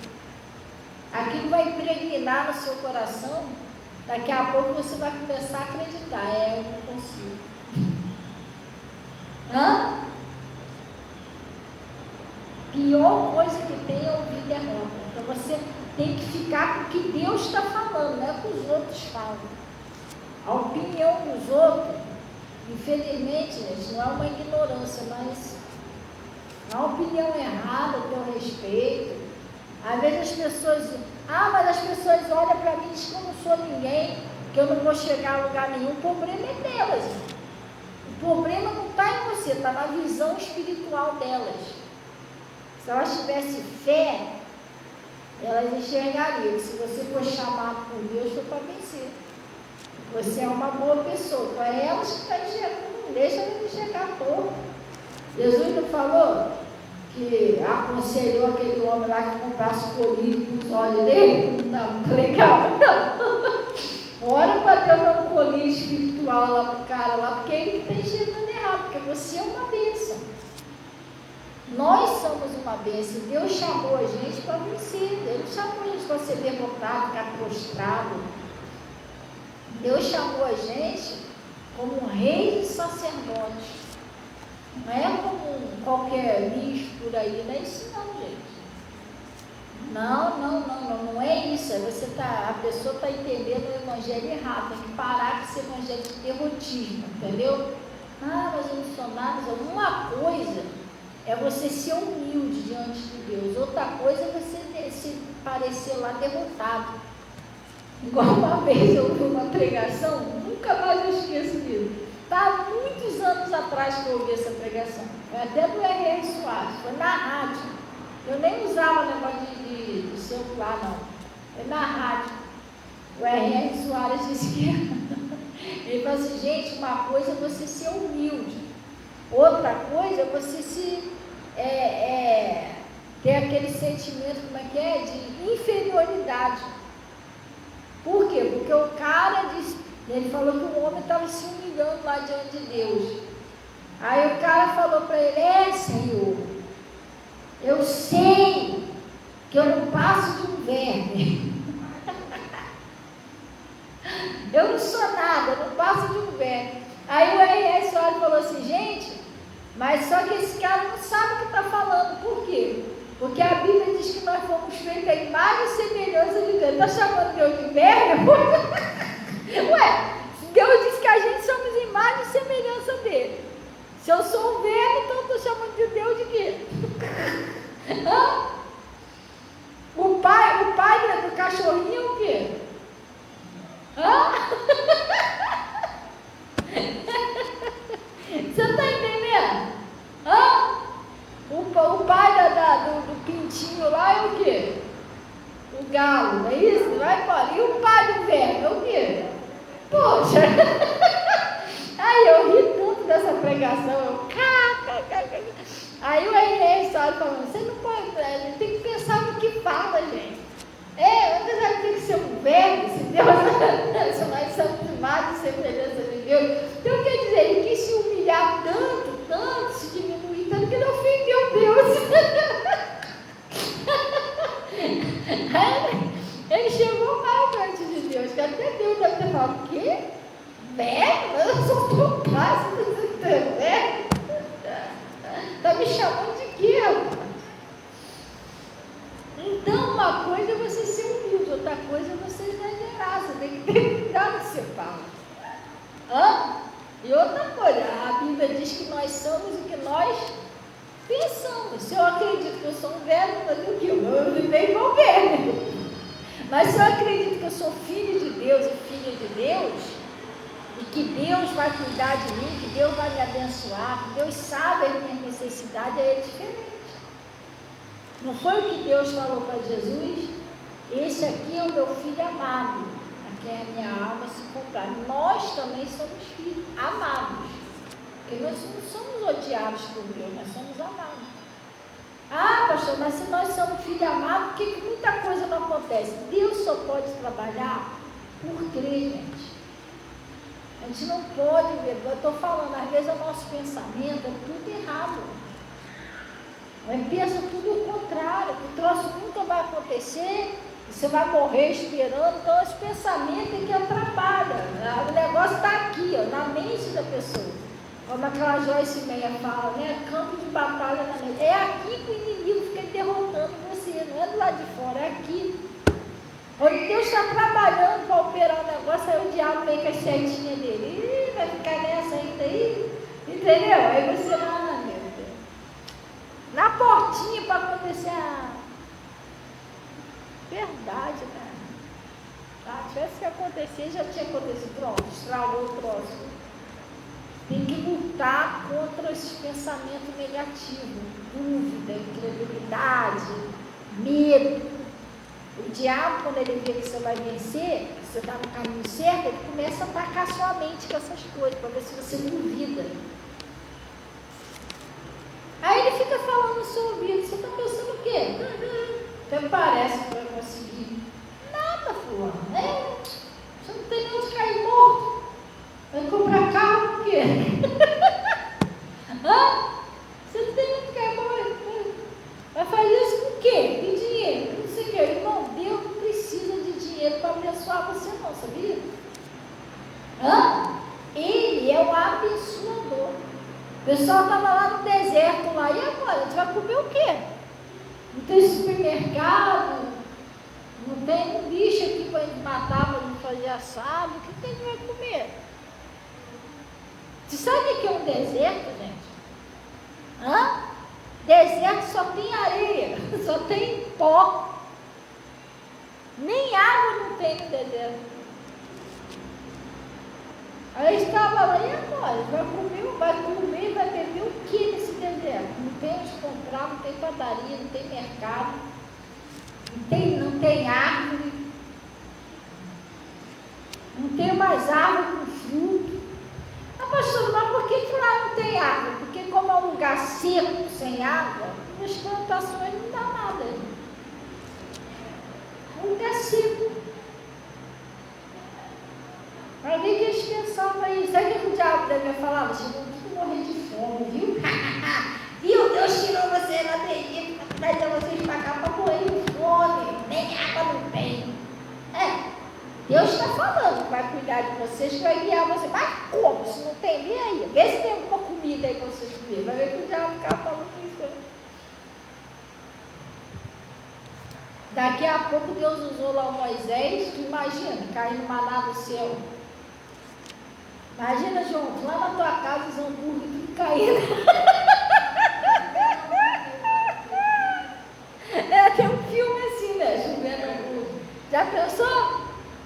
Aquilo vai impregnar no seu coração. Daqui a pouco você vai começar a acreditar. Eu não consigo. Pior coisa que tem é ouvir derrota. Então você tem que ficar com o que Deus está falando, não é o que os outros falam. A opinião dos outros, infelizmente, gente, não é uma ignorância, mas é uma opinião errada a teu respeito. Às vezes as pessoas dizem, mas as pessoas olham para mim e dizem que eu não sou ninguém, que eu não vou chegar a lugar nenhum. O problema é delas. O problema não está em você, está na visão espiritual delas. Se elas tivessem fé, elas enxergariam que se você for chamado por Deus, foi para vencer. Você é uma boa pessoa. Então é elas que estão enxergando, não deixa elas enxergar pouco. Jesus não falou que aconselhou aquele homem lá que comprasse colírio com os olhos dele? Não, legal, não. Ora para Deus dar um colírio espiritual lá para o cara lá, porque ele está enxergando errado, porque você é uma bênção. Nós somos uma bênção. Deus chamou a gente para vencer. Ele não chamou a gente para ser derrotado, ficar prostrado. Deus chamou a gente como um rei de sacerdotes. Não é como qualquer bicho por aí, não é isso não, gente. Não é isso. A pessoa está entendendo o evangelho errado. Tem que parar com esse evangelho de derrotismo, entendeu? Ah, mas eu não sou nada. Uma coisa é você ser humilde diante de Deus. Outra coisa é você se parecer lá derrotado. Igual uma vez eu ouvi uma pregação, nunca mais eu esqueço disso. Há muitos anos atrás que eu ouvi essa pregação. Foi até do R.R. Soares, foi na rádio. Eu nem usava negócio de celular, não. Foi na rádio. O R.R. Soares disse que ele falou assim, gente, uma coisa é você ser humilde. Outra coisa é você ter aquele sentimento, de inferioridade. Por quê? Porque o cara disse, ele falou que o homem estava se humilhando lá diante de Deus. Aí o cara falou para ele, Senhor, eu sei que eu não passo de um verme. Eu não sou nada, eu não passo de um verme. Aí o R.R. Soares falou assim, gente, mas só que esse cara não sabe o que está falando. Por quê? Porque a Bíblia diz que nós fomos feitos a imagem e semelhança de Deus. Está chamando Deus de verme? Ué, Deus diz que a gente somos imagem e semelhança dele. Se eu sou um verme, então estou chamando de Deus de quê? O pai do cachorrinho é o quê? Você está entendendo? O pai do pintinho lá é o quê? O galo, não é isso? Vai embora. E o pai do verme é o quê? Poxa! Aí eu ri tanto dessa pregação. Aí o R.R. Soares falando, você não pode, tem que pensar no que fala, gente. Você tem que ser um verme, se Deus, se nós somos imagens e semelhança de Deus. Então quer dizer, ele quis se humilhar tanto, se diminuir tanto, que ele ofendeu Deus. Ele chegou mal diante de Deus, que até Deus deve ter falado, o quê? Verme? Eu sou teu pai, você está verme? Está me chamando de quê, rapaz? Então, uma coisa é você ser humilde, outra coisa é você exagerar, você tem que ter cuidado com o que você fala. E outra coisa, a Bíblia diz que nós somos o que nós pensamos. Se eu acredito que eu sou um verme, fazer o quê? Eu vivei igual verme. Mas se eu acredito que eu sou filho de Deus e filha de Deus, e que Deus vai cuidar de mim, que Deus vai me abençoar, que Deus sabe as minhas necessidades, é diferente. Não foi o que Deus falou para Jesus? Esse aqui é o meu filho amado, a quem a minha alma se comprar. Nós também somos filhos amados, porque nós não somos odiados por Deus, nós somos amados. Pastor, mas se nós somos filhos amados, por que muita coisa não acontece? Deus só pode trabalhar por crer, gente. A gente não pode ver, eu estou falando, às vezes o nosso pensamento é tudo errado. Mas pensa tudo o contrário, que o troço nunca vai acontecer, você vai morrer esperando. Então esse pensamento é que atrapalha. O negócio está aqui, na mente da pessoa. Como aquela Joyce Meyer fala, né? Campo de batalha na mente. É aqui que o inimigo fica derrotando você, não é do lado de fora, é aqui. Onde Deus está trabalhando para operar o negócio, aí o diabo vem com as setinhas dele. Vai ficar nessa ainda aí, entendeu? Aí você vai, meu Deus. Na portinha para acontecer a verdade, né? Tivesse que acontecer, já tinha acontecido. Pronto, estragou o próximo. Tem que lutar contra esses pensamentos negativos, dúvida, incredulidade, medo. O diabo, quando ele vê que você vai vencer, que você está no caminho certo, ele começa a atacar sua mente com essas coisas, para ver se você duvida. Aí ele fica falando no seu ouvido, você está pensando o quê? Até parece que vai conseguir. Nada, fulano, né? Você não tem nem onde cair morto. Vai comprar carro por quê? Você não tem nem onde cair morto. é o abençoador. O pessoal estava lá no deserto, lá, e agora? A gente vai comer o quê? Não tem supermercado, não tem um bicho aqui para a gente matar, para a gente fazer assado, o que a gente vai comer? Você sabe o que é um deserto, gente? Hã? Deserto só tem areia, só tem pó. Nem água não tem no deserto. Aí estava lá, e agora? Vai beber o que nesse deserto? Não tem onde comprar, não tem padaria, não tem mercado, não tem árvore, não tem mais árvore com fruto. Ah, pastor, mas por que lá não tem água? Porque como é um lugar seco, sem água, as plantações não dá nada. É um lugar seco. Aí que eles pensavam isso. Sabe o que o diabo deve falar? Vocês vão tudo morrer de fome, viu? Viu? Deus tirou você lá do Egito para trazer vocês para cá para morrer de fome. Nem água não tem. Deus está falando que vai cuidar de vocês, que vai guiar vocês. Mas como? Se não tem, vem aí. Vê se tem alguma comida aí para vocês comerem. Vai ver que o diabo fica falando isso. Daqui a pouco Deus usou lá o Moisés. Tu imagina, caindo maná do céu. Imagina, João, lá na tua casa os hambúrgueres tudo caindo. Tem um filme assim, né? Chovendo hambúrguer. Já pensou?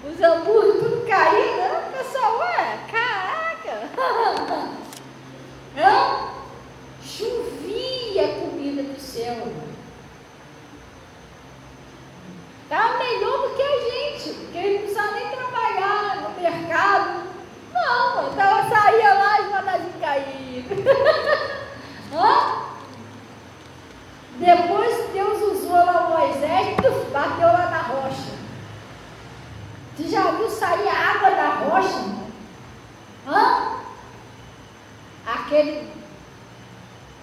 Os hambúrgueres tudo caindo, né? Pessoal, caraca! Chovia comida do céu. Estava melhor do que a gente, porque eles não precisavam nem trabalhar no mercado. Não, então saía lá e o manazinho caía. Depois Deus usou lá o Moisés, bateu lá na rocha. Você já viu sair a água da rocha?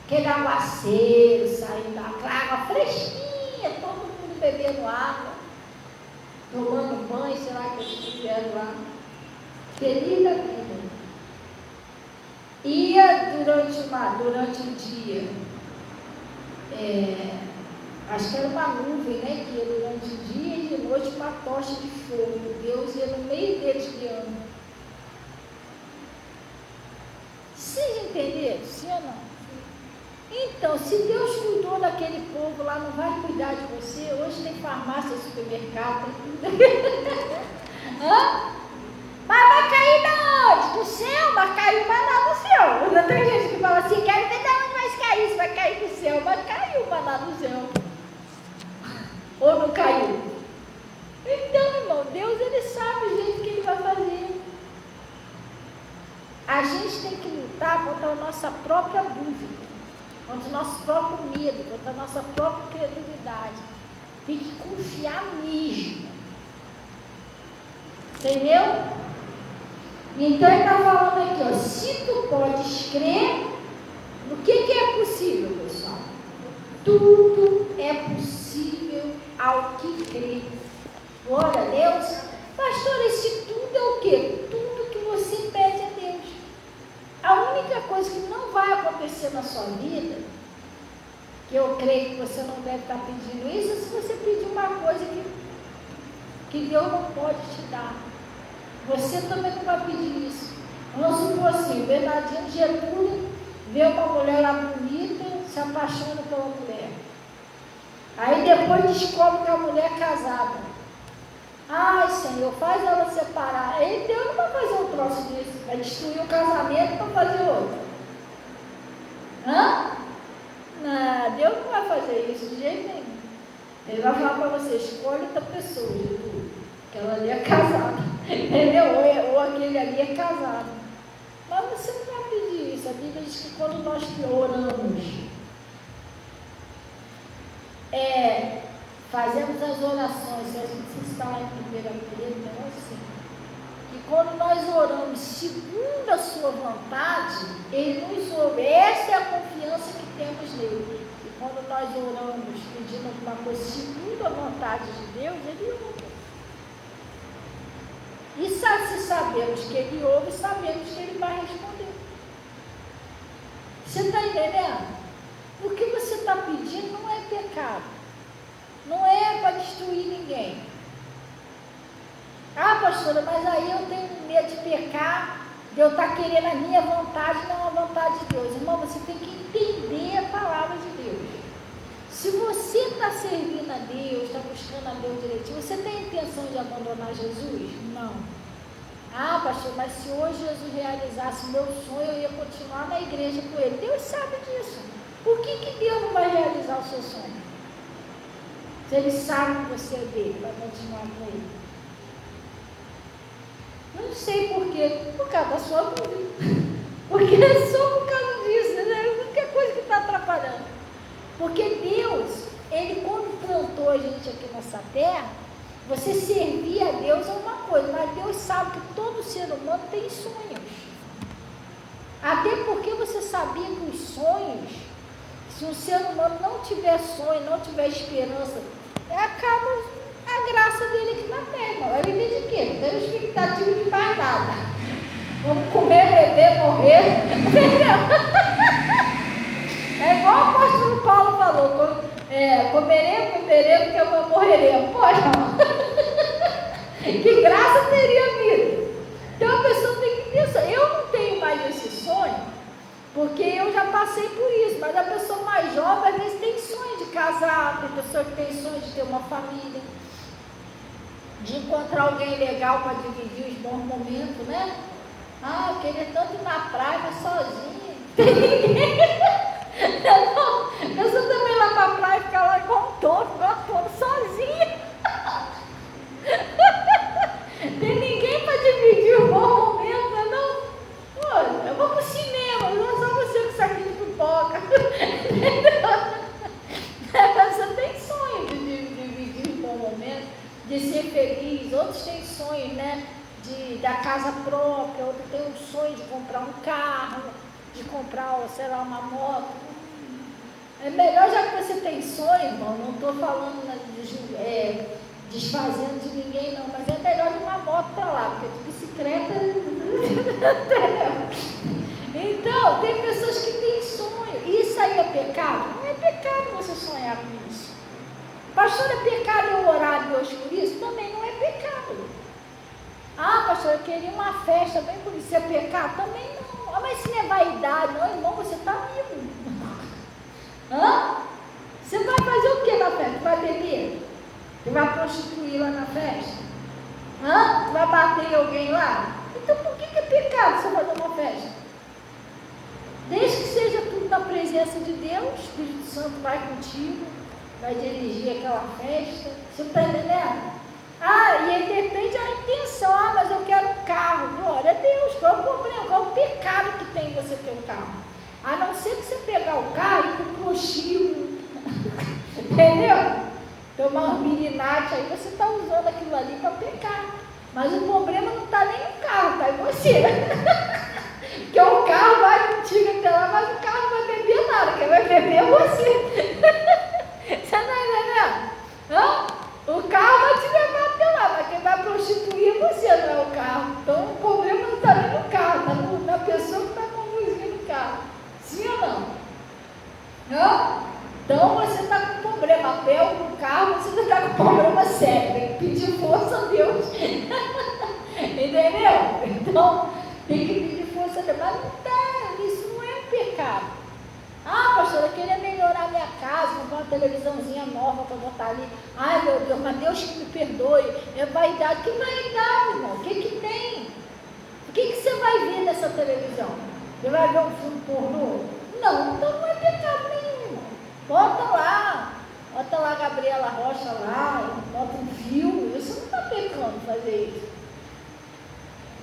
Aquele aguaceiro saindo daquela água fresquinha, todo mundo bebendo água, tomando banho, sei lá que eles fizeram lá. Feliz da vida. Ia durante um dia, acho que era uma nuvem, né? Que ia durante o dia e de noite uma tocha de fogo. Deus ia no meio deles guiando. Vocês entenderam? Sim ou não? Então, se Deus cuidou daquele povo lá, não vai cuidar de você? Hoje tem farmácia, supermercado, tem tudo. Mas vai cair da onde? Do céu? Mas caiu maná do céu. Não tem gente que fala assim, quero ver de onde vai cair, se vai cair do céu. Mas caiu maná do céu. Ou não caiu? Então, irmão, Deus, Ele sabe o jeito que Ele vai fazer. A gente tem que lutar contra a nossa própria dúvida, contra o nosso próprio medo, contra a nossa própria credulidade. Tem que confiar mesmo. Entendeu? Então ele está falando aqui, se tu podes crer, no que é possível, pessoal? Tudo é possível ao que crê. Glória a Deus. Pastor, esse tudo é o quê? Tudo que você pede a Deus. A única coisa que não vai acontecer na sua vida, que eu creio que você não deve estar pedindo isso, é se você pedir uma coisa que Deus não pode te dar. Você também não vai pedir isso. Vamos supor assim, o Bernardino Getúlio vê uma mulher lá bonita, se apaixona pela mulher. Aí depois descobre que a mulher é casada. Ai, Senhor, faz ela separar. Aí Deus não vai fazer um troço desse, vai destruir o casamento para fazer outro. Não, Deus não vai fazer isso de jeito nenhum. Ele vai falar para você, escolhe outra pessoa, Getúlio, que ela ali é casada. Entendeu? Ou aquele ali é casado. Mas você não vai pedir isso. A Bíblia diz que quando nós oramos, fazemos as orações, se a gente está lá em 1 Pedro, é assim, que quando nós oramos segundo a sua vontade, Ele nos ouve. Essa é a confiança que temos nele. E quando nós oramos pedindo alguma coisa segundo a vontade de Deus, Ele ouve. E se sabemos que Ele ouve, sabemos que Ele vai responder. Você está entendendo? O que você está pedindo não é pecado. Não é para destruir ninguém. Ah, pastora, mas aí eu tenho medo de pecar, de eu estar querendo a minha vontade, não a vontade de Deus. Irmão, você tem que entender a palavra de Deus. Se você está servindo a Deus, está buscando a Deus direitinho, você tem intenção de abandonar Jesus? Não. Ah, pastor, mas se hoje Jesus realizasse o meu sonho, eu ia continuar na igreja com ele. Deus sabe disso. Por que Deus não vai realizar o seu sonho? Se ele sabe que você é dele, vai continuar com ele. Não sei por quê. Por causa da sua dúvida. Porque é só por causa disso, né? A única coisa que está atrapalhando. Porque Deus, ele quando plantou a gente aqui nessa terra, você servir a Deus é uma coisa, mas Deus sabe que todo ser humano tem sonhos. Até porque você sabia que os sonhos, se um ser humano não tiver sonho, não tiver esperança, acaba a graça dele aqui na terra. Vai viver de quê? Não tem expectativa de mais nada. Vamos comer, beber, morrer. É igual o apóstolo Paulo falou, comeremos, beberemos, que eu morreremos. Poxa, que graça teria a vida. Então a pessoa tem que pensar, eu não tenho mais esse sonho, porque eu já passei por isso, mas a pessoa mais jovem às vezes tem sonho de casar, tem pessoa que tem sonho de ter uma família, de encontrar alguém legal para dividir os bons momentos, né? Ah, eu queria tanto ir na praia, mas sozinha. Tem ninguém. Não, eu sou também lá para a praia, ficar lá com um tonto, sozinha. Tem ninguém para dividir o bom momento, não? Pô, eu vou para o cinema, não é só você com saquinho de pipoca. Você tem sonho de dividir o bom momento, de ser feliz. Outros têm sonhos, né? Da casa própria, outros têm um sonho de comprar um carro, de comprar, sei lá, uma moto. É melhor, já que você tem sonho, irmão, não estou falando desfazendo de ninguém não, mas é melhor de uma moto para lá, porque de bicicleta. Então, tem pessoas que têm sonho. Isso aí é pecado? Não é pecado você sonhar com isso. Pastor, é pecado eu orar a Deus por isso? Também não é pecado. Ah, pastor, eu queria uma festa bem por isso. É pecado? Também não. Ah, mas se não é vaidade, não, irmão, você está vivo. Hã? Você vai fazer o que na festa? Vai beber? Você vai prostituir lá na festa? Hã? Vai bater em alguém lá? Então por que é pecado você fazer uma festa? Desde que seja tudo na presença de Deus, o Espírito Santo vai contigo, vai dirigir aquela festa. Você está entendendo? Ah, e aí depende da intenção. Ah, mas eu quero um carro. Glória a Deus. Qual é o problema? Qual é o pecado que tem você ter um carro? A não ser que você pegar o carro e ir para o prostíbulo. Entendeu? Tomar uma mirinate, aí você está usando aquilo ali para pecar. Mas o problema não está nem no carro, está em você. Porque o carro vai contigo até lá, mas o carro não vai beber nada. Quem vai beber é você. Você não está entendendo? Hã? O carro vai te levar até lá, mas quem vai prostituir é você, não é o carro. Então o problema não está nem no carro, está na pessoa que está conduzindo o carro. Sim ou não? Não? Então você está com problema, pé no carro, você está com problema sério, tem que pedir força a Deus. Entendeu? Então, tem que pedir força a Deus. Mas não tá, isso não é um pecado. Ah, pastor, eu queria melhorar minha casa, comprar uma televisãozinha nova para botar ali. Ai, meu Deus, mas Deus que me perdoe. É vaidade. Que vaidade, irmão? O que tem? O que você vai ver nessa televisão? Você vai ver um filme pornô? Não, então não é pecado nenhum, irmão. Bota lá a Gabriela Rocha lá, bota um filme. Você não está pecando fazer isso.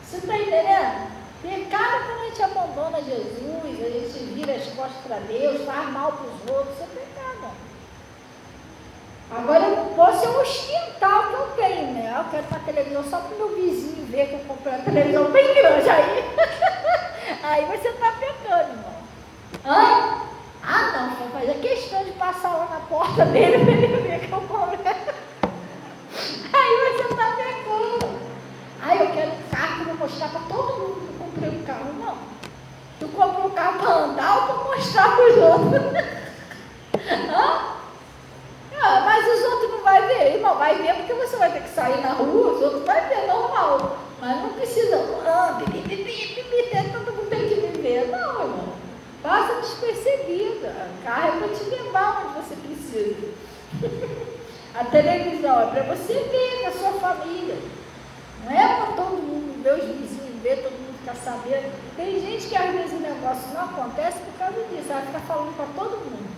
Você está entendendo? Pecado quando a gente abandona Jesus, a gente vira as costas para Deus, faz mal para os outros, isso é pecado. Agora eu não posso ostentar o que eu tenho, né? Eu quero uma televisão só para o meu vizinho ver que eu comprei uma televisão bem grande aí. Aí você está pecando, irmão. Hã? Ah, não, vou fazer questão de passar lá na porta dele para ele ver que eu comprei. Aí você está pecando. Ah, eu quero um carro, vou mostrar para todo mundo que eu comprei um carro. Não. Tu comprou um carro para andar ou para mostrar para os outros? Mas os outros não vão ver, irmão, vai ver porque você vai ter que sair na rua, os outros vão ver, normal. Mas não precisa, todo mundo tem que me ver. Não, irmão, passa despercebido. O carro é para te levar onde você precisa. A televisão é para você ver com a sua família. Não é para todo mundo ver, os vizinhos ver, todo mundo ficar sabendo. Tem gente que às vezes o negócio não acontece por causa disso, ela fica falando para todo mundo.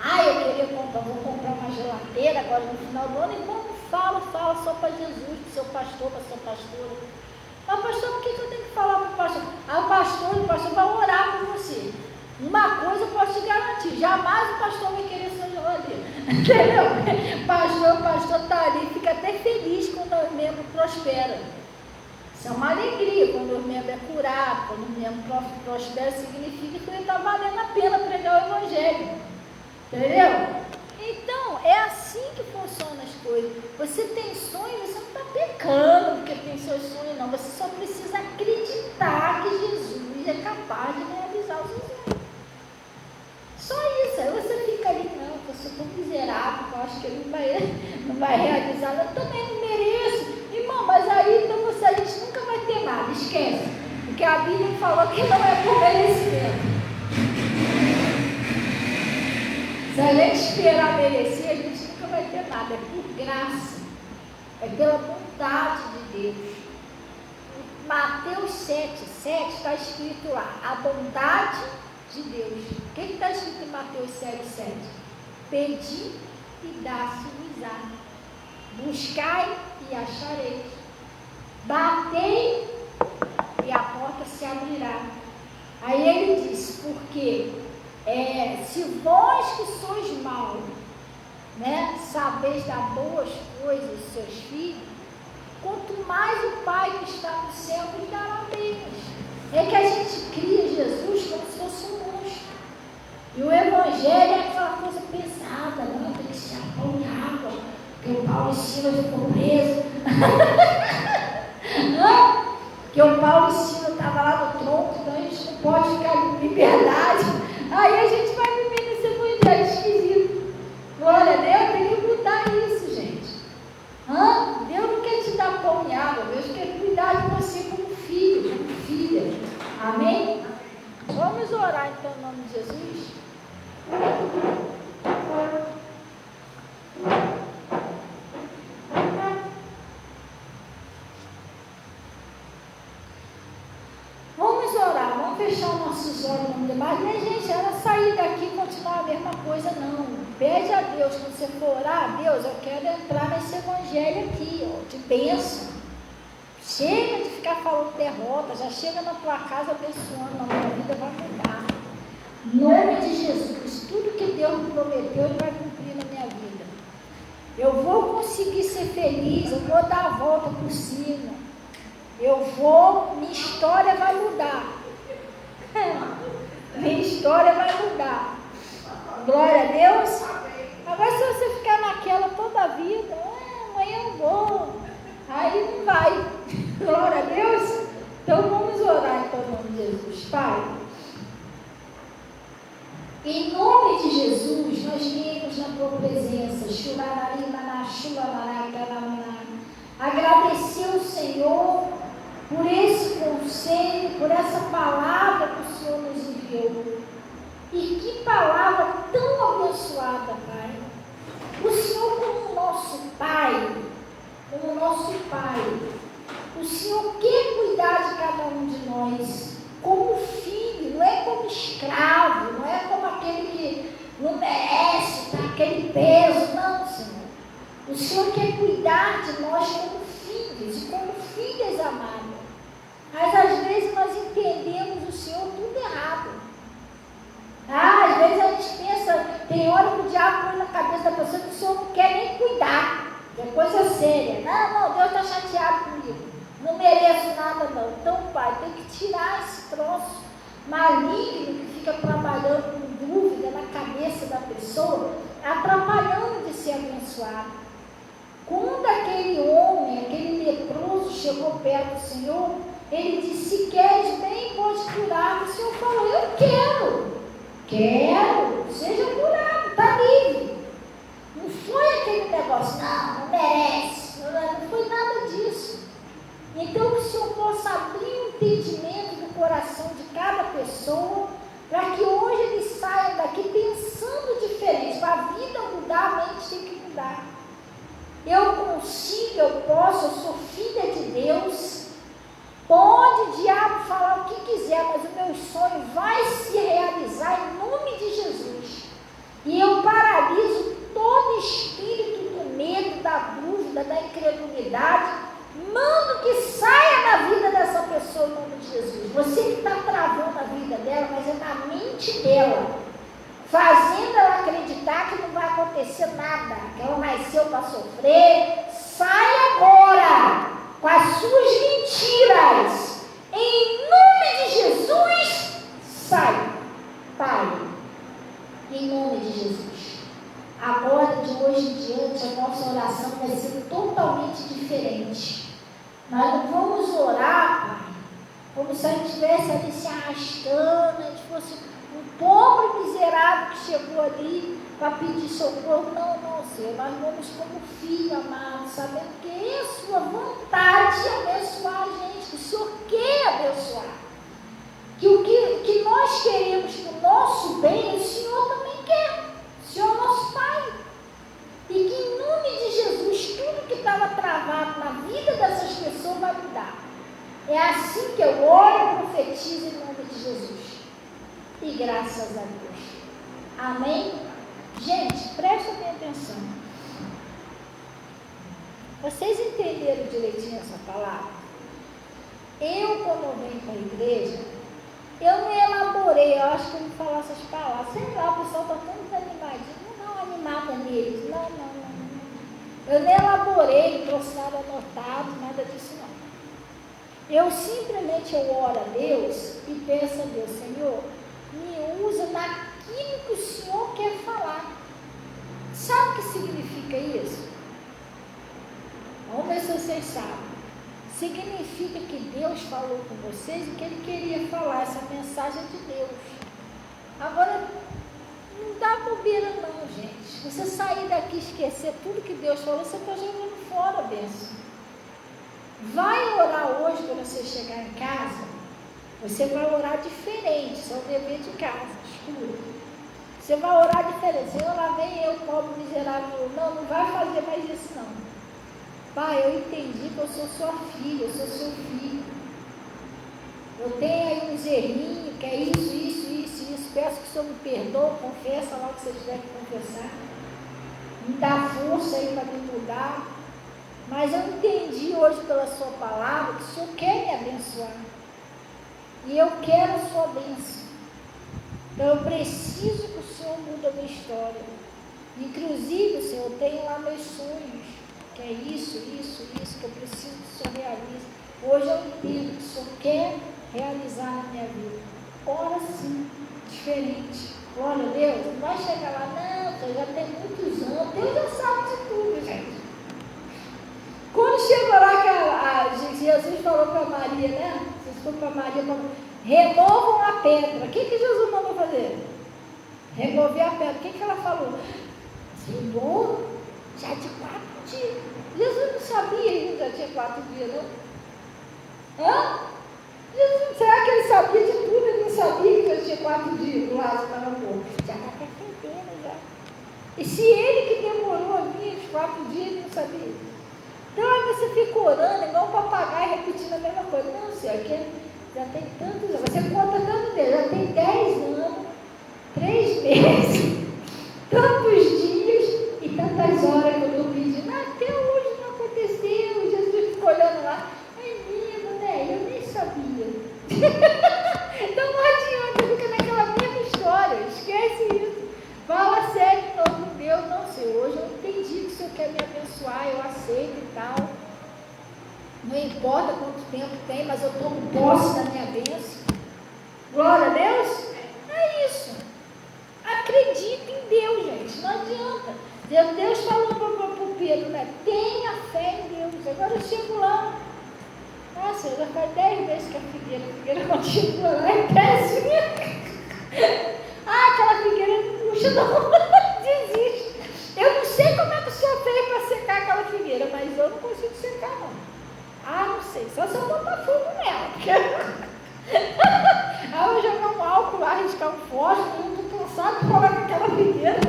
Eu queria comprar, vou comprar uma geladeira agora no final do ano. Irmão, fala só para Jesus, para o seu pastor, para a sua pastora. Mas pastor, por que eu tenho que falar para o pastor? O pastor vai orar por você. Uma coisa eu posso te garantir, jamais o pastor vai querer sua geladeira. Entendeu? O pastor está ali, fica até feliz quando o membro prospera. Isso é uma alegria, quando o membro é curado, quando o membro prospera, significa que ele está valendo a pena pregar o evangelho. Entendeu? Então, é assim que funcionam as coisas. Você tem sonho, você não está pecando porque tem seus sonhos, não. Você só precisa acreditar que Jesus é capaz de realizar os seus sonhos. Só isso. Aí você fica ali, não, eu sou tão miserável, eu acho que ele não vai realizar. Eu também não mereço. Irmão, mas aí então a gente nunca vai ter nada, esquece. Porque a Bíblia falou que não é por merecimento. Se a gente esperar merecer, a gente nunca vai ter nada. É por graça. É pela vontade de Deus. Mateus 7:7 está escrito lá, a bondade de Deus. O que está escrito em Mateus 7:7? Pedi e dá-se-vos-á. Buscai e achareis. Batei e a porta se abrirá. Aí ele diz, porque se vós que sois maus, né, sabeis dar boas coisas aos seus filhos, quanto mais o Pai que está no céu vos dará bênçãos. É que a gente cria Jesus como se fosse um monstro. E o Evangelho é aquela coisa pesada, não, tem que ser pão e água, porque o Paulo e Silas ficou preso. Que o Paulo e Silas estavam lá no tronco, então a gente não pode ficar em liberdade. Aí a gente vai viver nesse evangelho esquisito. Glória a Deus, tem que mudar isso, gente. Deus não quer te dar pão e água, Deus quer cuidar de você como filho, como filha. Amém? Vamos orar então em nome de Jesus? Vamos orar, vamos fechar nossos olhos, mas né, gente, era sair daqui e continuar a mesma coisa, não. Pede a Deus, quando você for orar, Deus, eu quero entrar nesse evangelho aqui, de bênção. Chega de ficar falando derrota, já chega na tua casa abençoando, a minha vida vai mudar. Em nome de Jesus, tudo que Deus me prometeu, Ele vai cumprir na minha vida. Eu vou conseguir ser feliz, eu vou dar a volta por cima. Minha história vai mudar. Minha história vai mudar. Glória a Deus. Agora se você ficar naquela toda a vida, amanhã eu vou. Aí não vai. Glória a Deus. Então vamos orar então, em nome de Jesus. Pai, em nome de Jesus, nós viemos na tua presença. Agradecer ao Senhor por esse conselho, por essa palavra que o Senhor nos enviou. E que palavra tão abençoada, Pai. O Senhor como nosso Pai, o Senhor quer cuidar de cada um de nós, como filho, não é como escravo, não é como aquele que não merece, tá? Aquele peso, não, Senhor. O Senhor quer cuidar de nós como filhos e como filhas amadas. Mas às vezes nós entendemos o Senhor tudo errado. Às vezes a gente pensa, tem hora que o diabo põe na cabeça da pessoa que o Senhor não quer nem cuidar. É coisa séria. Não, Deus está chateado comigo. Não mereço nada não. Então, Pai, tem que tirar esse troço maligno que fica trabalhando com dúvida na cabeça da pessoa, atrapalhando de ser abençoado. Quando aquele homem, aquele leproso chegou perto do Senhor, ele disse, se queres bem, pode curar. Quero, seja curado, está livre. Não foi aquele negócio, não merece, não foi nada disso. Então, que o Senhor possa abrir o entendimento do coração de cada pessoa, para que hoje eles saiam daqui pensando diferente. Para a vida mudar, a mente tem que mudar. Eu consigo, eu posso, eu sou filha de Deus. Pode o diabo falar o que quiser, mas o meu sonho vai se realizar em nome de Jesus. E eu paraliso todo espírito do medo, da dúvida, da incredulidade. Mando que saia da vida dessa pessoa em nome de Jesus. Você que está travando a vida dela, mas é na mente dela, fazendo ela acreditar que não vai acontecer nada, que ela nasceu para sofrer. Sai agora com as suas mentiras, em nome de Jesus. Sai, Pai, em nome de Jesus. Agora, de hoje em diante, a nossa oração vai ser totalmente diferente. Nós não vamos orar, Pai, como se a gente estivesse ali se arrastando, a gente fosse um pobre miserável que chegou ali para pedir socorro. Não, Senhor, nós vamos como filho amado, sabendo que é a sua vontade de abençoar a gente, que o Senhor quer abençoar. Que o que nós queremos para o nosso bem, o Senhor também quer. O Senhor é nosso Pai. E que em nome de Jesus, tudo que estava travado na vida dessas pessoas vai mudar. É assim que eu oro e profetizo em nome de Jesus. E graças a Deus. Amém? Gente, prestem bem atenção. Vocês entenderam direitinho essa palavra? Eu, quando eu venho para a igreja, eu não elaborei, eu acho que eu não falar essas palavras. Sei lá, o pessoal está tão desanimadinho. Não animada neles. Não. Eu nem elaborei, trouxe nada anotado, nada disso não. Eu simplesmente oro a Deus e peço a Deus, Senhor, me usa naquilo que o Senhor quer falar. Sabe o que significa isso? Vamos ver se vocês sabem. Significa que Deus falou com vocês e que Ele queria falar essa mensagem de Deus. Agora, não dá bobeira não, gente. Você sair daqui e esquecer tudo que Deus falou, você está jogando fora a bênção. Vai orar hoje quando você chegar em casa, você vai orar diferente, isso é o dever de casa, escuta. Você vai orar diferente. Senhor, lá vem eu, pobre miserável. Não vai fazer mais isso não. Pai, eu entendi que eu sou sua filha, eu sou seu filho. Eu tenho aí uns errinhos, que é isso. Peço que o Senhor me perdoe, confessa lá o que você tiver que confessar. Me dá força aí para me mudar. Mas eu entendi hoje pela sua palavra que o Senhor quer me abençoar. E eu quero a sua bênção. Então eu preciso que o Senhor mude a minha história. Inclusive, Senhor, eu tenho lá meus sonhos. Que é isso, que eu preciso que o Senhor realize. Hoje eu entendo que o Senhor quer realizar na minha vida. Ora sim, diferente. Glória a Deus, não vai chegar lá, não, Senhor, já tem muitos anos. Deus já sabe de tudo, gente. Quando chegou lá que Jesus falou para Maria, né? Jesus falou para Maria, removam a pedra. O que Jesus mandou fazer? Remover a pedra. O que ela falou? Senhor, já de 4 dias. Jesus não sabia que já tinha 4 dias, não? Jesus, será que ele sabia de tudo? Ele não sabia que já tinha 4 dias. O Lázaro estava morto. Já está até fedendo já. E se ele que demorou a vir os 4 dias, ele não sabia? Então aí você fica orando, igual um papagaio, repetindo a mesma coisa. Não, Senhor, que já tem tantos anos. Você conta tanto dele, já tem 10 anos, 3 meses, tantos dias e tantas horas que eu estou pedindo. Até hoje não aconteceu. Jesus ficou olhando lá. É mesmo, né? Eu nem sabia. Então não adianta, fica naquela mesma história. Esquece isso. Fala sério em nome de Deus. Não, Senhor, hoje eu entendi que o Senhor quer me abençoar, eu aceito e tal. Não importa quanto tempo tem, mas eu tomo posse da minha bênção. Glória a Deus. É isso. Acredita em Deus, gente. Não adianta. Deus falou para o Pedro, né? Tenha fé em Deus. Agora eu chego lá. Nossa, já faz 10 vezes que a figueira continua lá, é péssima. Aquela desiste não, desiste. Eu não sei como é que o senhor fez para secar aquela figueira, mas eu não consigo secar não. Ah, não sei, só se eu botar fogo nela, porque... Aí eu jogar um álcool lá, arriscar um fósforo, eu não tô cansado de falar com aquela figueira.